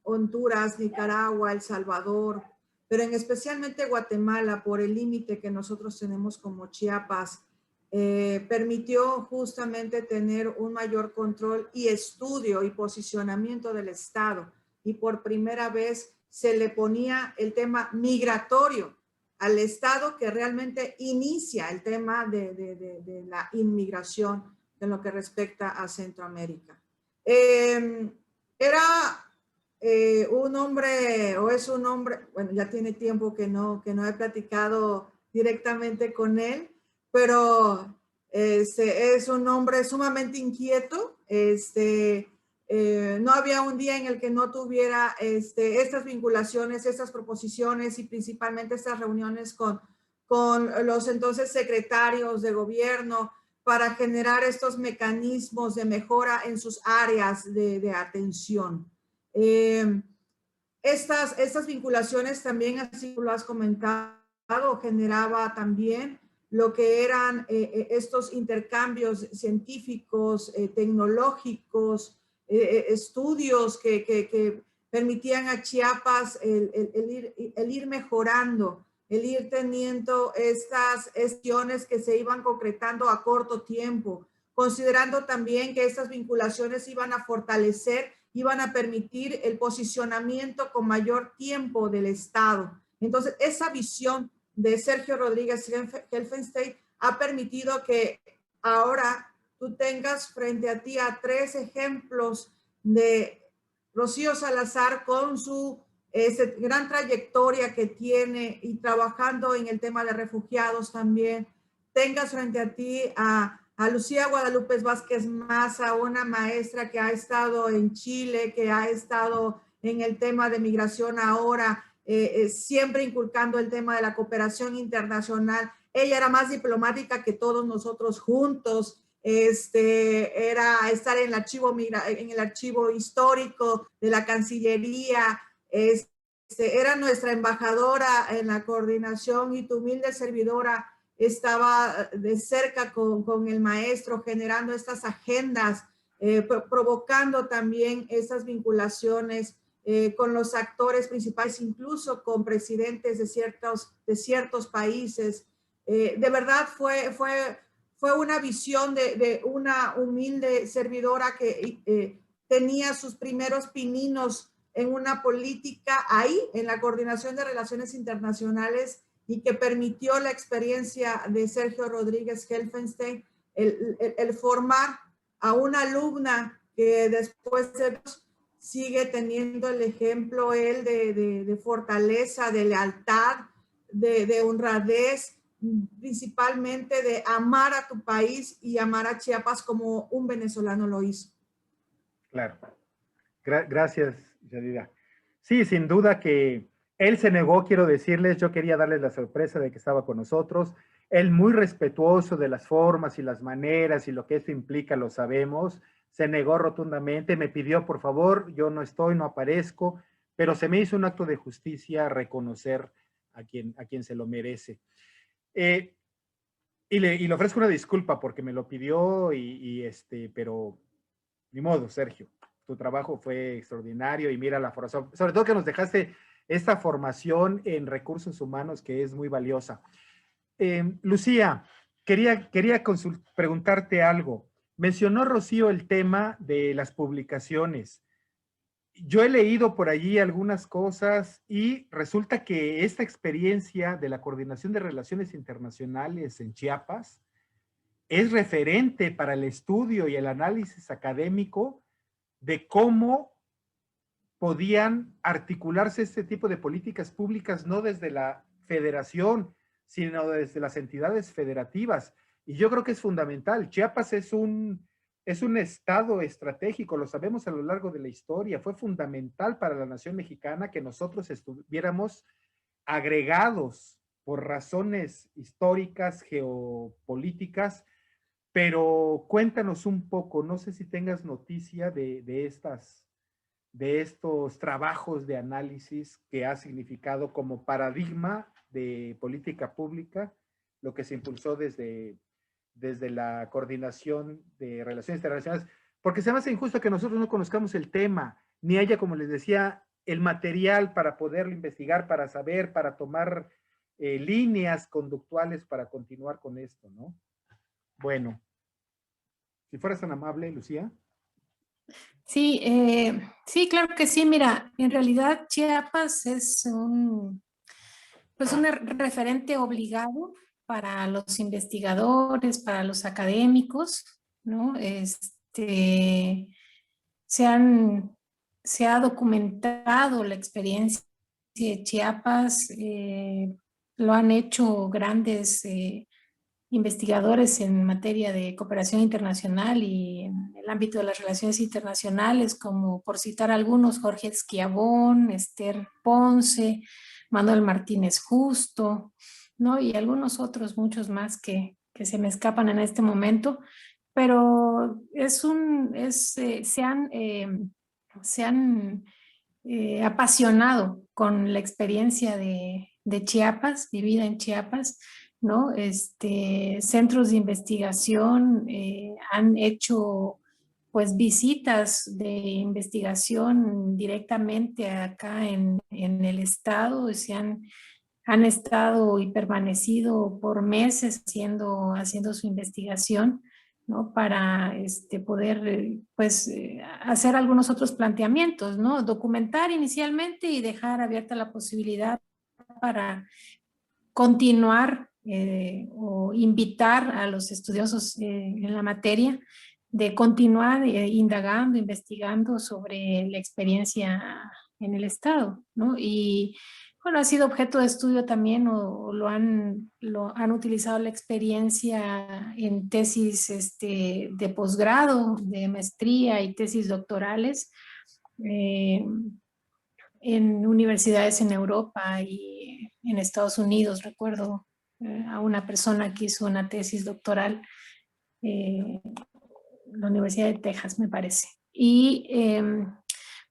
Honduras, Nicaragua, El Salvador, pero en especialmente Guatemala, por el límite que nosotros tenemos como Chiapas, permitió justamente tener un mayor control y estudio y posicionamiento del Estado. Y por primera vez se le ponía el tema migratorio al Estado, que realmente inicia el tema de la inmigración en lo que respecta a Centroamérica. Era un hombre, o es un hombre, bueno, ya tiene tiempo que no he platicado directamente con él, pero es un hombre sumamente inquieto. No había un día en el que no tuviera estas vinculaciones, estas proposiciones y principalmente estas reuniones con los entonces secretarios de gobierno para generar estos mecanismos de mejora en sus áreas de atención. Estas vinculaciones también, así lo has comentado, generaba también lo que eran estos intercambios científicos, tecnológicos, estudios que permitían a Chiapas el ir mejorando, el ir teniendo estas acciones que se iban concretando a corto tiempo, considerando también que estas vinculaciones iban a fortalecer, iban a permitir el posicionamiento con mayor tiempo del Estado. Entonces, esa visión de Sergio Rodríguez Helfenstein ha permitido que ahora tú tengas frente a ti a 3 ejemplos de Rocío Salazar con su gran trayectoria que tiene y trabajando en el tema de refugiados también. Tengas frente a ti a Lucía Guadalupe Vázquez Maza, una maestra que ha estado en Chile, que ha estado en el tema de migración ahora, siempre inculcando el tema de la cooperación internacional. Ella era más diplomática que todos nosotros juntos. Era estar en el archivo histórico de la Cancillería. Era nuestra embajadora en la coordinación y tu humilde servidora estaba de cerca con el maestro generando estas agendas, provocando también esas vinculaciones con los actores principales, incluso con presidentes de ciertos países. De verdad fue una visión de una humilde servidora que tenía sus primeros pininos en una política ahí, en la Coordinación de Relaciones Internacionales, y que permitió la experiencia de Sergio Rodríguez Helfenstein, el formar a una alumna que después sigue teniendo el ejemplo él de fortaleza, de lealtad, de honradez, principalmente de amar a tu país y amar a Chiapas como un venezolano lo hizo. Claro. Gracias, Yadira. Sí, sin duda que él se negó, quiero decirles, yo quería darles la sorpresa de que estaba con nosotros. Él muy respetuoso de las formas y las maneras y lo que esto implica, lo sabemos. Se negó rotundamente, me pidió, por favor, yo no estoy, no aparezco, pero se me hizo un acto de justicia reconocer a quien se lo merece. Y le ofrezco una disculpa porque me lo pidió, pero ni modo, Sergio. Tu trabajo fue extraordinario y mira la formación, sobre todo que nos dejaste esta formación en recursos humanos que es muy valiosa. Lucía, quería preguntarte algo. Mencionó Rocío el tema de las publicaciones. Yo he leído por allí algunas cosas y resulta que esta experiencia de la Coordinación de Relaciones Internacionales en Chiapas es referente para el estudio y el análisis académico de cómo podían articularse este tipo de políticas públicas no desde la federación, sino desde las entidades federativas. Y yo creo que es fundamental. Chiapas es un estado estratégico, lo sabemos a lo largo de la historia. Fue fundamental para la nación mexicana que nosotros estuviéramos agregados por razones históricas, geopolíticas, pero cuéntanos un poco, no sé si tengas noticia de estos trabajos de análisis que ha significado como paradigma de política pública, lo que se impulsó desde la Coordinación de Relaciones Internacionales, porque se me hace injusto que nosotros no conozcamos el tema, ni haya, como les decía, el material para poderlo investigar, para saber, para tomar líneas conductuales para continuar con esto, ¿no? Bueno, si fueras tan amable, Lucía. Sí, sí, claro que sí. Mira, en realidad Chiapas es pues un referente obligado para los investigadores, para los académicos, ¿no? Se ha documentado la experiencia de Chiapas, lo han hecho grandes investigadores en materia de cooperación internacional y en el ámbito de las relaciones internacionales, como por citar algunos, Jorge Esquiabón, Esther Ponce, Manuel Martínez Justo, ¿no? Y algunos otros, muchos más que se me escapan en este momento, pero se han apasionado con la experiencia de Chiapas, vivida en Chiapas, ¿no? Centros de investigación han hecho pues visitas de investigación directamente acá en el estado, han estado y permanecido por meses haciendo su investigación, ¿no? Para poder hacer algunos otros planteamientos, ¿no? Documentar inicialmente y dejar abierta la posibilidad para continuar o invitar a los estudiosos en la materia de continuar indagando, investigando sobre la experiencia en el Estado, ¿no? Y bueno, ha sido objeto de estudio también o lo han utilizado la experiencia en tesis de posgrado, de maestría y tesis doctorales en universidades en Europa y en Estados Unidos. Recuerdo a una persona que hizo una tesis doctoral en la Universidad de Texas, me parece. Y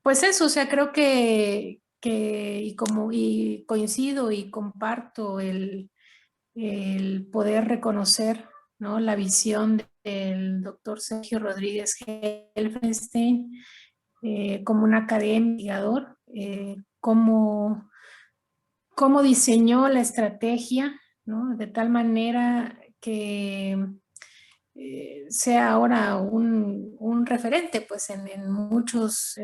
pues eso, o sea, creo que y coincido y comparto el poder reconocer, ¿no? La visión del doctor Sergio Rodríguez Helfenstein como un académico, cómo diseñó la estrategia, ¿no? De tal manera que sea ahora un referente pues en muchos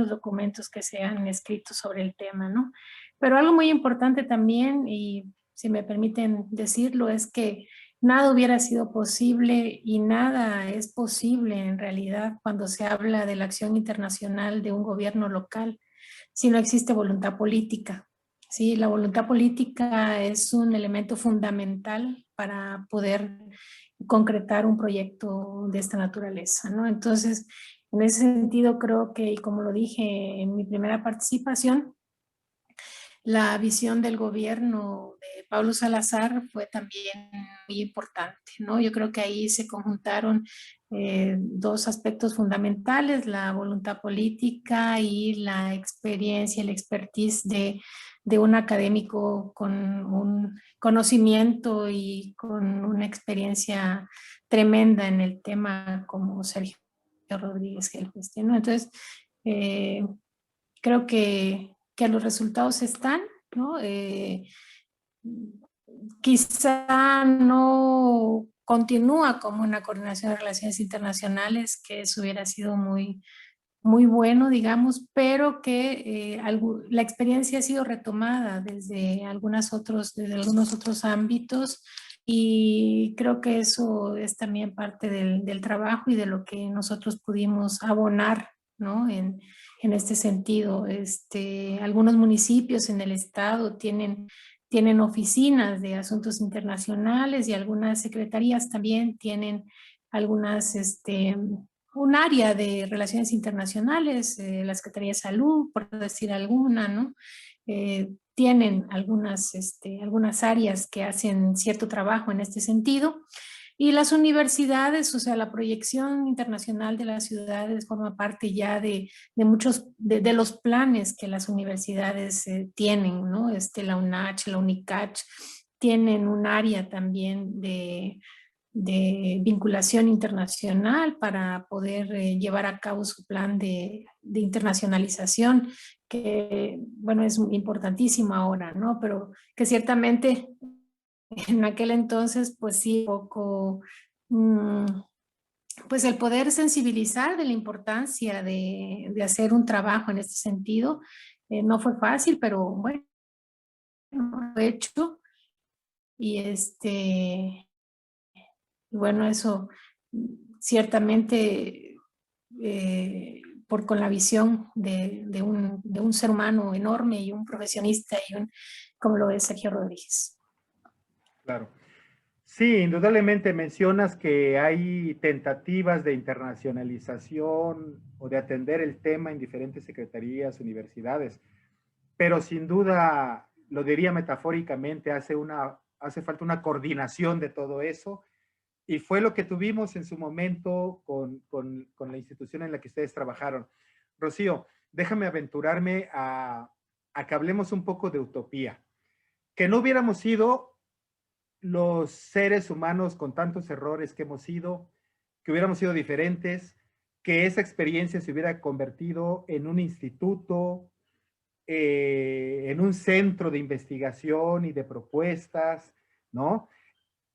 documentos que se han escrito sobre el tema, ¿no? Pero algo muy importante también, y si me permiten decirlo, es que nada hubiera sido posible y nada es posible en realidad cuando se habla de la acción internacional de un gobierno local si no existe voluntad política. Sí, la voluntad política es un elemento fundamental para poder concretar un proyecto de esta naturaleza, ¿no? Entonces, en ese sentido creo que, y como lo dije en mi primera participación, la visión del gobierno de Pablo Salazar fue también muy importante, ¿no? Yo creo que ahí se conjuntaron dos aspectos fundamentales, la voluntad política y la experiencia, el expertise de un académico con un conocimiento y con una experiencia tremenda en el tema como Sergio Rodríguez Gelfeste, ¿no? Entonces, creo que los resultados están, ¿no? Quizá no continúa como una coordinación de relaciones internacionales, que eso hubiera sido muy, muy bueno, digamos, pero que la experiencia ha sido retomada desde algunos otros ámbitos y creo que eso es también parte del trabajo y de lo que nosotros pudimos abonar, ¿no? En este sentido, algunos municipios en el estado tienen oficinas de asuntos internacionales y algunas secretarías también tienen algunas, un área de relaciones internacionales, la Secretaría de Salud, por decir alguna, ¿no? Tienen algunas áreas que hacen cierto trabajo en este sentido. Y las universidades, o sea, la proyección internacional de las ciudades forma parte ya de muchos, de los planes que las universidades tienen, ¿no? La UNACH, la UNICACH, tienen un área también de vinculación internacional para poder llevar a cabo su plan de internacionalización, que, bueno, es importantísimo ahora, ¿no? Pero que ciertamente en aquel entonces, pues sí, un poco, pues el poder sensibilizar de la importancia de hacer un trabajo en este sentido, no fue fácil, pero bueno, lo he hecho y bueno, eso ciertamente con la visión de un ser humano enorme y un profesionista como lo es Sergio Rodríguez. Claro. Sí, indudablemente mencionas que hay tentativas de internacionalización o de atender el tema en diferentes secretarías, universidades, pero sin duda, lo diría metafóricamente, hace falta una coordinación de todo eso, y fue lo que tuvimos en su momento con la institución en la que ustedes trabajaron. Rocío, déjame aventurarme a que hablemos un poco de utopía. Que no hubiéramos sido los seres humanos con tantos errores que hemos sido, que hubiéramos sido diferentes, que esa experiencia se hubiera convertido en un instituto, en un centro de investigación y de propuestas, ¿no?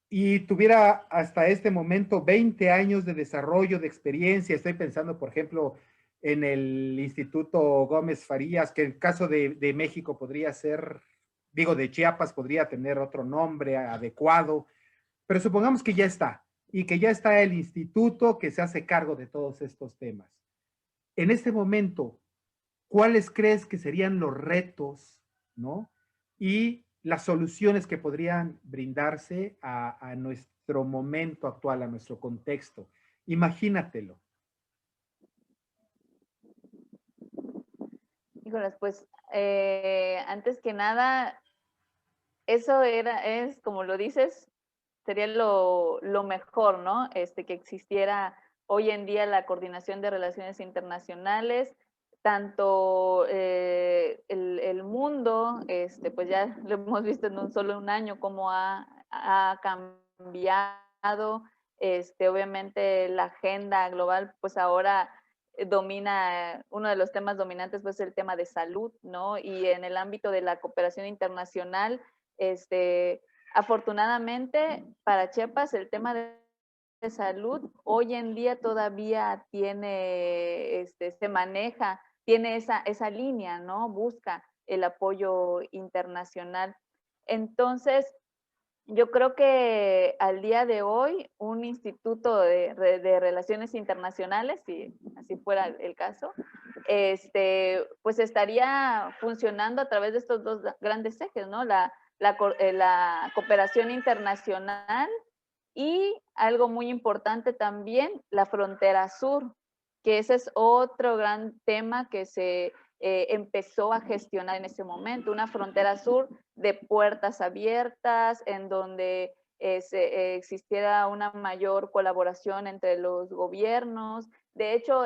Y tuviera hasta este momento 20 años de desarrollo, de experiencia. Estoy pensando, por ejemplo, en el Instituto Gómez Farías, que en el caso de México podría ser, digo, de Chiapas podría tener otro nombre adecuado, pero supongamos que ya está, y que ya está el instituto que se hace cargo de todos estos temas. En este momento, ¿cuáles crees que serían los retos, ¿no? Y las soluciones que podrían brindarse a nuestro momento actual, a nuestro contexto. Imagínatelo. Híjolas, pues antes que nada, eso es como lo dices, sería lo mejor, ¿no? Que existiera hoy en día la coordinación de relaciones internacionales, tanto el mundo, pues ya lo hemos visto en solo un año cómo ha cambiado, obviamente la agenda global, pues ahora domina, uno de los temas dominantes pues el tema de salud, ¿no? Y en el ámbito de la cooperación internacional, afortunadamente para Chiapas el tema de salud hoy en día todavía tiene, se maneja, tiene esa línea, ¿no? Busca el apoyo internacional. Entonces, yo creo que al día de hoy un instituto de relaciones internacionales, si así fuera el caso, pues estaría funcionando a través de estos dos grandes ejes, ¿no? La cooperación internacional y algo muy importante también, la frontera sur, que ese es otro gran tema que se empezó a gestionar en ese momento, una frontera sur de puertas abiertas, en donde existiera una mayor colaboración entre los gobiernos. De hecho,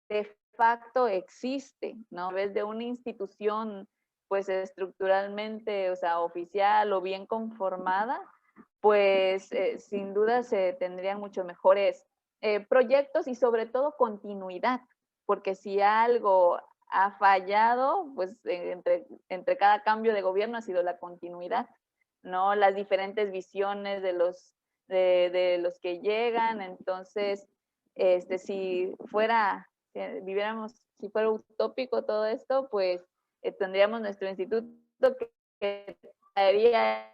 de facto existe, ¿no? A través de una institución, pues estructuralmente, o sea, oficial o bien conformada, pues sin duda se tendrían mucho mejores proyectos y sobre todo continuidad, porque si algo ha fallado, pues entre cada cambio de gobierno ha sido la continuidad, ¿no? Las diferentes visiones de los que llegan. Entonces, si fuera, si fuera utópico todo esto, pues tendríamos nuestro instituto que traería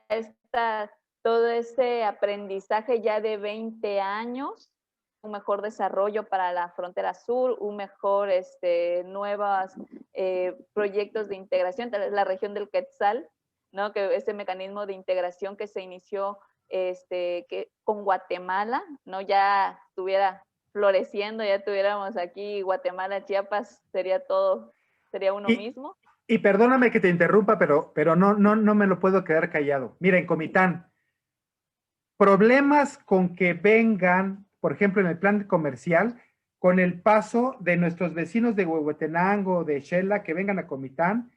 todo ese aprendizaje ya de 20 años, un mejor desarrollo para la frontera sur, un mejor, nuevos proyectos de integración, tal vez la región del Quetzal, ¿no? Que ese mecanismo de integración que se inició con Guatemala, ¿no? Ya estuviera floreciendo, ya tuviéramos aquí Guatemala, Chiapas, sería uno mismo. Y perdóname que te interrumpa, pero no me lo puedo quedar callado. Miren, Comitán, problemas con que vengan, por ejemplo, en el plan comercial, con el paso de nuestros vecinos de Huehuetenango, de Xela, que vengan a Comitán.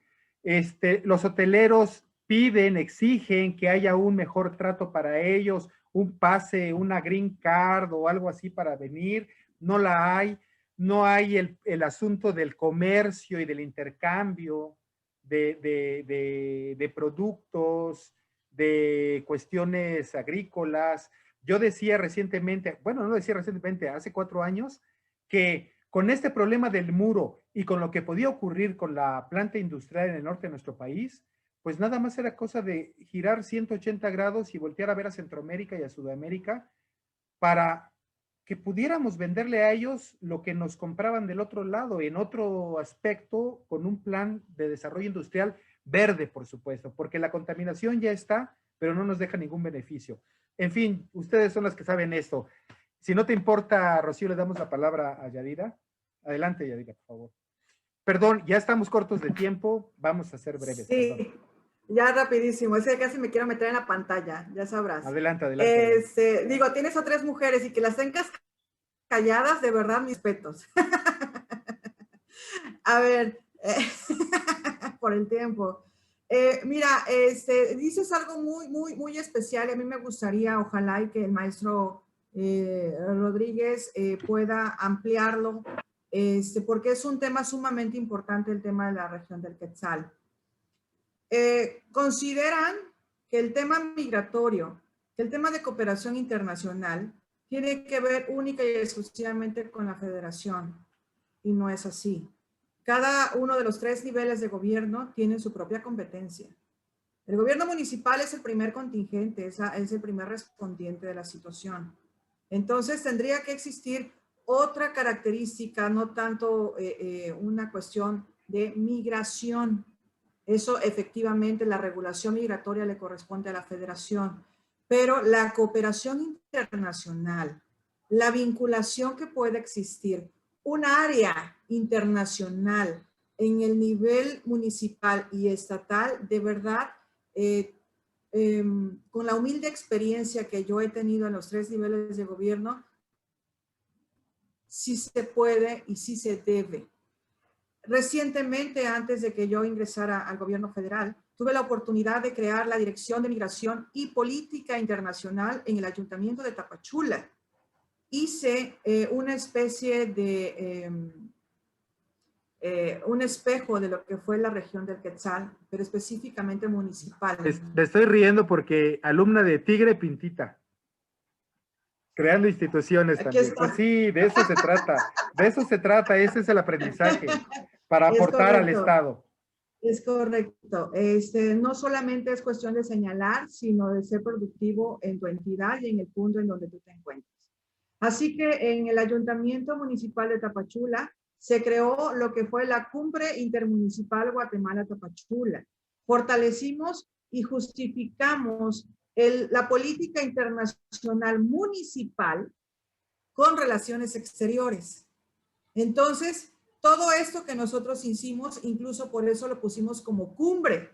Los hoteleros piden, exigen que haya un mejor trato para ellos, un pase, una green card o algo así para venir. No la hay. No hay el asunto del comercio y del intercambio de productos, de cuestiones agrícolas. Yo decía recientemente, bueno, no decía recientemente, hace 4 años, que con este problema del muro y con lo que podía ocurrir con la planta industrial en el norte de nuestro país, pues nada más era cosa de girar 180 grados y voltear a ver a Centroamérica y a Sudamérica para que pudiéramos venderle a ellos lo que nos compraban del otro lado, en otro aspecto, con un plan de desarrollo industrial verde, por supuesto, porque la contaminación ya está, pero no nos deja ningún beneficio. En fin, ustedes son las que saben esto. Si no te importa, Rocío, le damos la palabra a Yadira. Adelante, Yadira, por favor. Perdón, ya estamos cortos de tiempo, vamos a ser breves. Sí, perdón. Ya rapidísimo, es que casi me quiero meter en la pantalla, ya sabrás. Adelante, adelante. Digo, tienes a 3 mujeres y que las tengas calladas, de verdad, mis respetos. A ver, por el tiempo. Mira, dices algo muy especial y a mí me gustaría, ojalá, y que el maestro Rodríguez pueda ampliarlo, porque es un tema sumamente importante, el tema de la región del Quetzal. Consideran que el tema migratorio, que el tema de cooperación internacional, tiene que ver única y exclusivamente con la federación, y no es así. Cada uno de los 3 niveles de gobierno tiene su propia competencia. El gobierno municipal es el primer contingente, es el primer respondiente de la situación. Entonces tendría que existir otra característica, no tanto una cuestión de migración. Eso efectivamente, la regulación migratoria le corresponde a la federación, pero la cooperación internacional, la vinculación que puede existir, un área internacional en el nivel municipal y estatal, de verdad, con la humilde experiencia que yo he tenido en los 3 niveles de gobierno, sí se puede y sí se debe. Recientemente, antes de que yo ingresara al gobierno federal, tuve la oportunidad de crear la Dirección de Migración y Política Internacional en el Ayuntamiento de Tapachula. Hice una especie de un espejo de lo que fue la región del Quetzal, pero específicamente municipal. Me estoy riendo porque alumna de Tigre Pintita, creando instituciones también. Pues sí, de eso se trata, ese es el aprendizaje, para aportar al Estado. Es correcto. No solamente es cuestión de señalar, sino de ser productivo en tu entidad y en el punto en donde tú te encuentres. Así que en el Ayuntamiento Municipal de Tapachula se creó lo que fue la Cumbre Intermunicipal Guatemala-Tapachula. Fortalecimos y justificamos la política internacional municipal con relaciones exteriores. Entonces, todo esto que nosotros hicimos, incluso por eso lo pusimos como cumbre,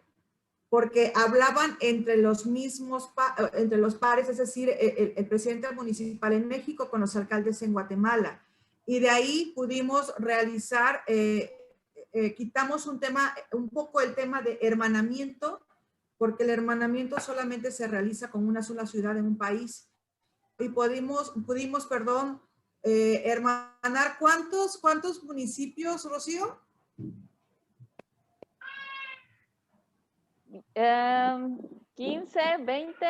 porque hablaban entre los mismos, entre los pares, es decir, el presidente municipal en México con los alcaldes en Guatemala. Y de ahí pudimos realizar, quitamos un poco el tema de hermanamiento, porque el hermanamiento solamente se realiza con una sola ciudad en un país. Y pudimos hermanar ¿cuántos municipios, Rocío? 15, 20.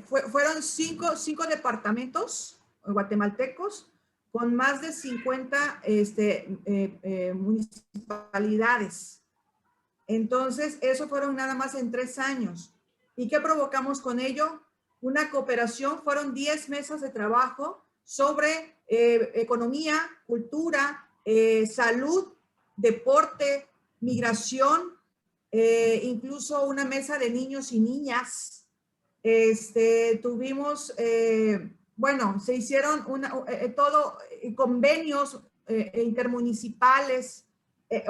Fueron cinco departamentos guatemaltecos con más de 50 municipalidades. Entonces, eso fueron nada más en 3 años. ¿Y qué provocamos con ello? Una cooperación, fueron 10 mesas de trabajo sobre economía, cultura, salud, deporte, migración, incluso una mesa de niños y niñas. Tuvimos, bueno, se hicieron convenios intermunicipales,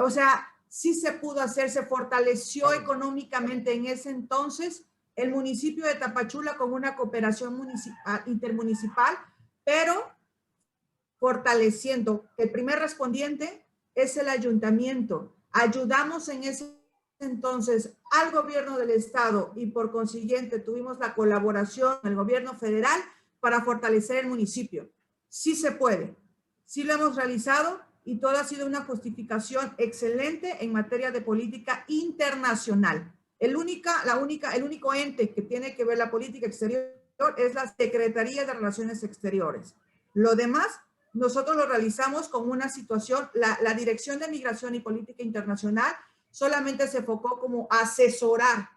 o sea, sí se pudo hacer, se fortaleció económicamente en ese entonces el municipio de Tapachula con una cooperación intermunicipal, pero fortaleciendo. El primer respondiente es el ayuntamiento. Ayudamos en ese entonces al gobierno del estado y por consiguiente tuvimos la colaboración del gobierno federal para fortalecer el municipio. Sí se puede, sí lo hemos realizado y todo ha sido una justificación excelente en materia de política internacional. El único ente que tiene que ver la política exterior es la Secretaría de Relaciones Exteriores. Lo demás, nosotros lo realizamos con una situación, la Dirección de Migración y Política Internacional solamente se enfocó como asesorar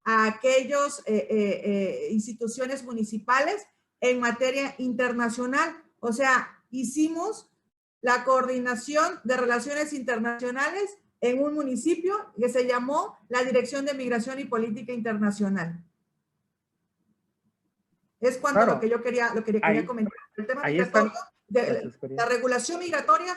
a aquellas instituciones municipales en materia internacional. O sea, hicimos la coordinación de relaciones internacionales en un municipio que se llamó la Dirección de Migración y Política Internacional. Es cuanto Claro. lo que yo quería comentar. El tema migratorio, la regulación migratoria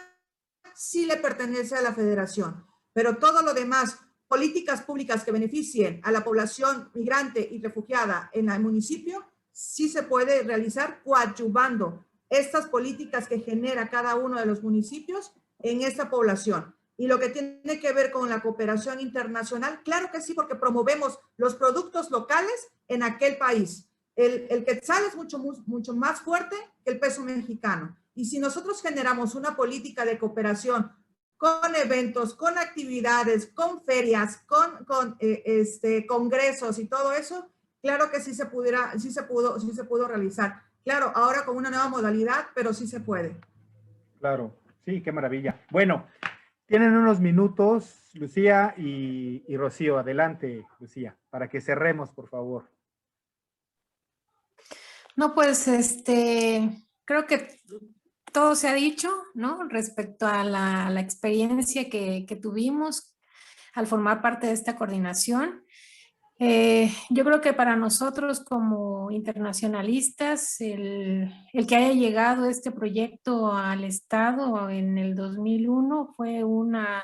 sí le pertenece a la federación, pero todo lo demás, políticas públicas que beneficien a la población migrante y refugiada en el municipio, sí se puede realizar coadyuvando estas políticas que genera cada uno de los municipios en esta población. Y lo que tiene que ver con la cooperación internacional, claro que sí, porque promovemos los productos locales en aquel país. El quetzal es mucho más fuerte que el peso mexicano. Y si nosotros generamos una política de cooperación con eventos, con actividades, con ferias, con congresos y todo eso, claro que sí se pudo realizar. Claro, ahora con una nueva modalidad, pero sí se puede. Claro, sí, qué maravilla. Bueno, tienen unos minutos, Lucía y Rocío. Adelante, Lucía, para que cerremos, por favor. No, pues, creo que todo se ha dicho, ¿no? Respecto a la experiencia que tuvimos al formar parte de esta coordinación. Yo creo que para nosotros como internacionalistas, el que haya llegado este proyecto al Estado en el 2001 fue una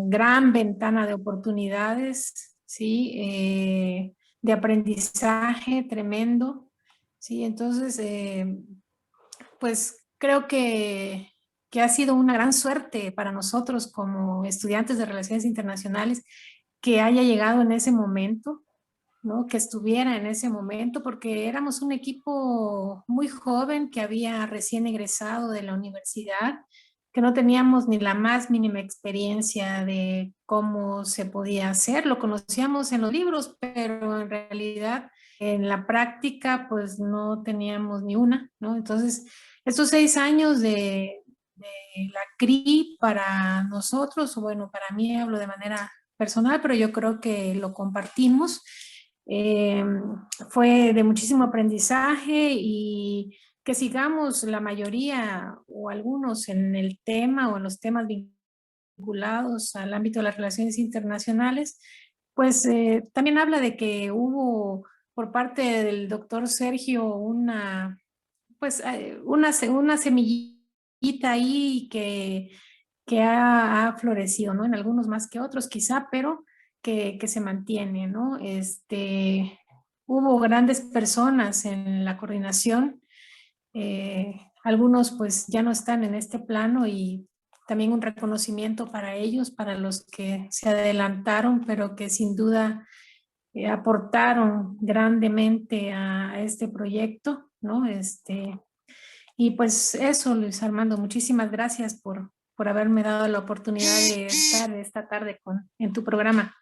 gran ventana de oportunidades, ¿sí? De aprendizaje tremendo, ¿sí? Entonces, pues creo que ha sido una gran suerte para nosotros como estudiantes de Relaciones Internacionales que haya llegado en ese momento, ¿no? Que estuviera en ese momento, porque éramos un equipo muy joven que había recién egresado de la universidad, que no teníamos ni la más mínima experiencia de cómo se podía hacer. Lo conocíamos en los libros, pero en realidad en la práctica pues no teníamos ni una, ¿no? Entonces, estos 6 años de la CRI para nosotros, o bueno, para mí hablo de manera personal, pero yo creo que lo compartimos, fue de muchísimo aprendizaje y que sigamos la mayoría o algunos en el tema o en los temas vinculados al ámbito de las relaciones internacionales, pues también habla de que hubo por parte del doctor Sergio una semillita semillita ahí que ha florecido, ¿no? En algunos más que otros quizá, pero que se mantiene, ¿no? Hubo grandes personas en la coordinación, algunos pues ya no están en este plano y también un reconocimiento para ellos, para los que se adelantaron, pero que sin duda aportaron grandemente a este proyecto, ¿no? Y pues eso, Luis Armando, muchísimas gracias por haberme dado la oportunidad de estar esta tarde en tu programa.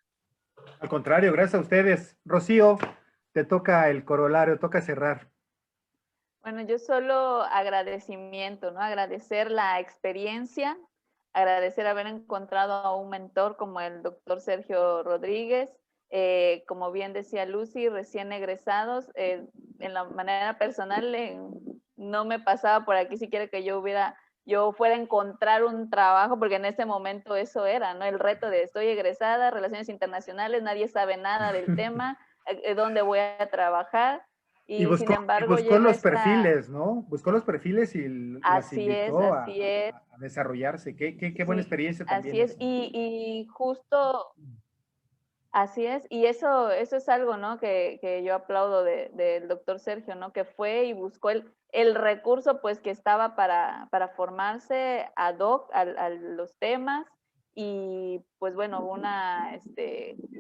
Al contrario, gracias a ustedes. Rocío, te toca el corolario, toca cerrar. Bueno, yo solo agradecimiento, ¿no? Agradecer la experiencia, agradecer haber encontrado a un mentor como el doctor Sergio Rodríguez, como bien decía Lucy, recién egresados, en la manera personal no me pasaba por aquí siquiera que yo fuera a encontrar un trabajo, porque en ese momento eso era, ¿no? El reto de estoy egresada, relaciones internacionales, nadie sabe nada del tema, ¿dónde voy a trabajar? Y Sin embargo, buscó los perfiles, ¿no? Buscó los perfiles y las invitó a desarrollarse. Qué buena experiencia también. Así es, y justo, así es, y eso es algo, ¿no? Que yo aplaudo del doctor Sergio, ¿no? Que fue y buscó el recurso, pues, que estaba para formarse ad hoc a los temas, y pues bueno,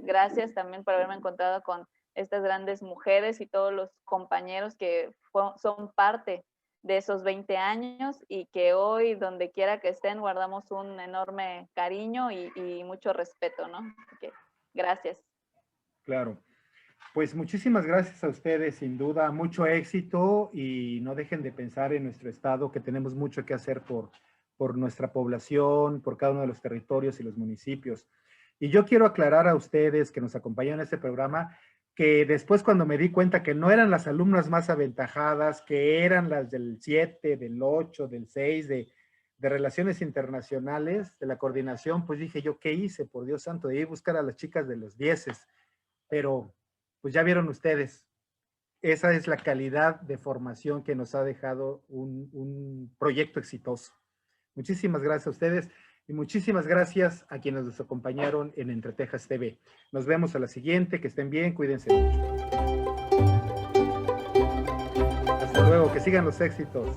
gracias también por haberme encontrado con estas grandes mujeres y todos los compañeros que son parte de esos 20 años y que hoy, donde quiera que estén, guardamos un enorme cariño y mucho respeto, ¿no? Así que, gracias. Claro. Pues muchísimas gracias a ustedes, sin duda, mucho éxito y no dejen de pensar en nuestro estado, que tenemos mucho que hacer por nuestra población, por cada uno de los territorios y los municipios. Y yo quiero aclarar a ustedes que nos acompañan en este programa, que después cuando me di cuenta que no eran las alumnas más aventajadas, que eran las del 7, del 8, del 6, de Relaciones Internacionales, de la coordinación, pues dije yo, ¿qué hice? Por Dios santo, debí buscar a las chicas de los 10, pero pues ya vieron ustedes, esa es la calidad de formación que nos ha dejado un proyecto exitoso. Muchísimas gracias a ustedes. Y muchísimas gracias a quienes nos acompañaron en Entre Tejas TV. Nos vemos a la siguiente, que estén bien, cuídense mucho. Hasta luego, que sigan los éxitos.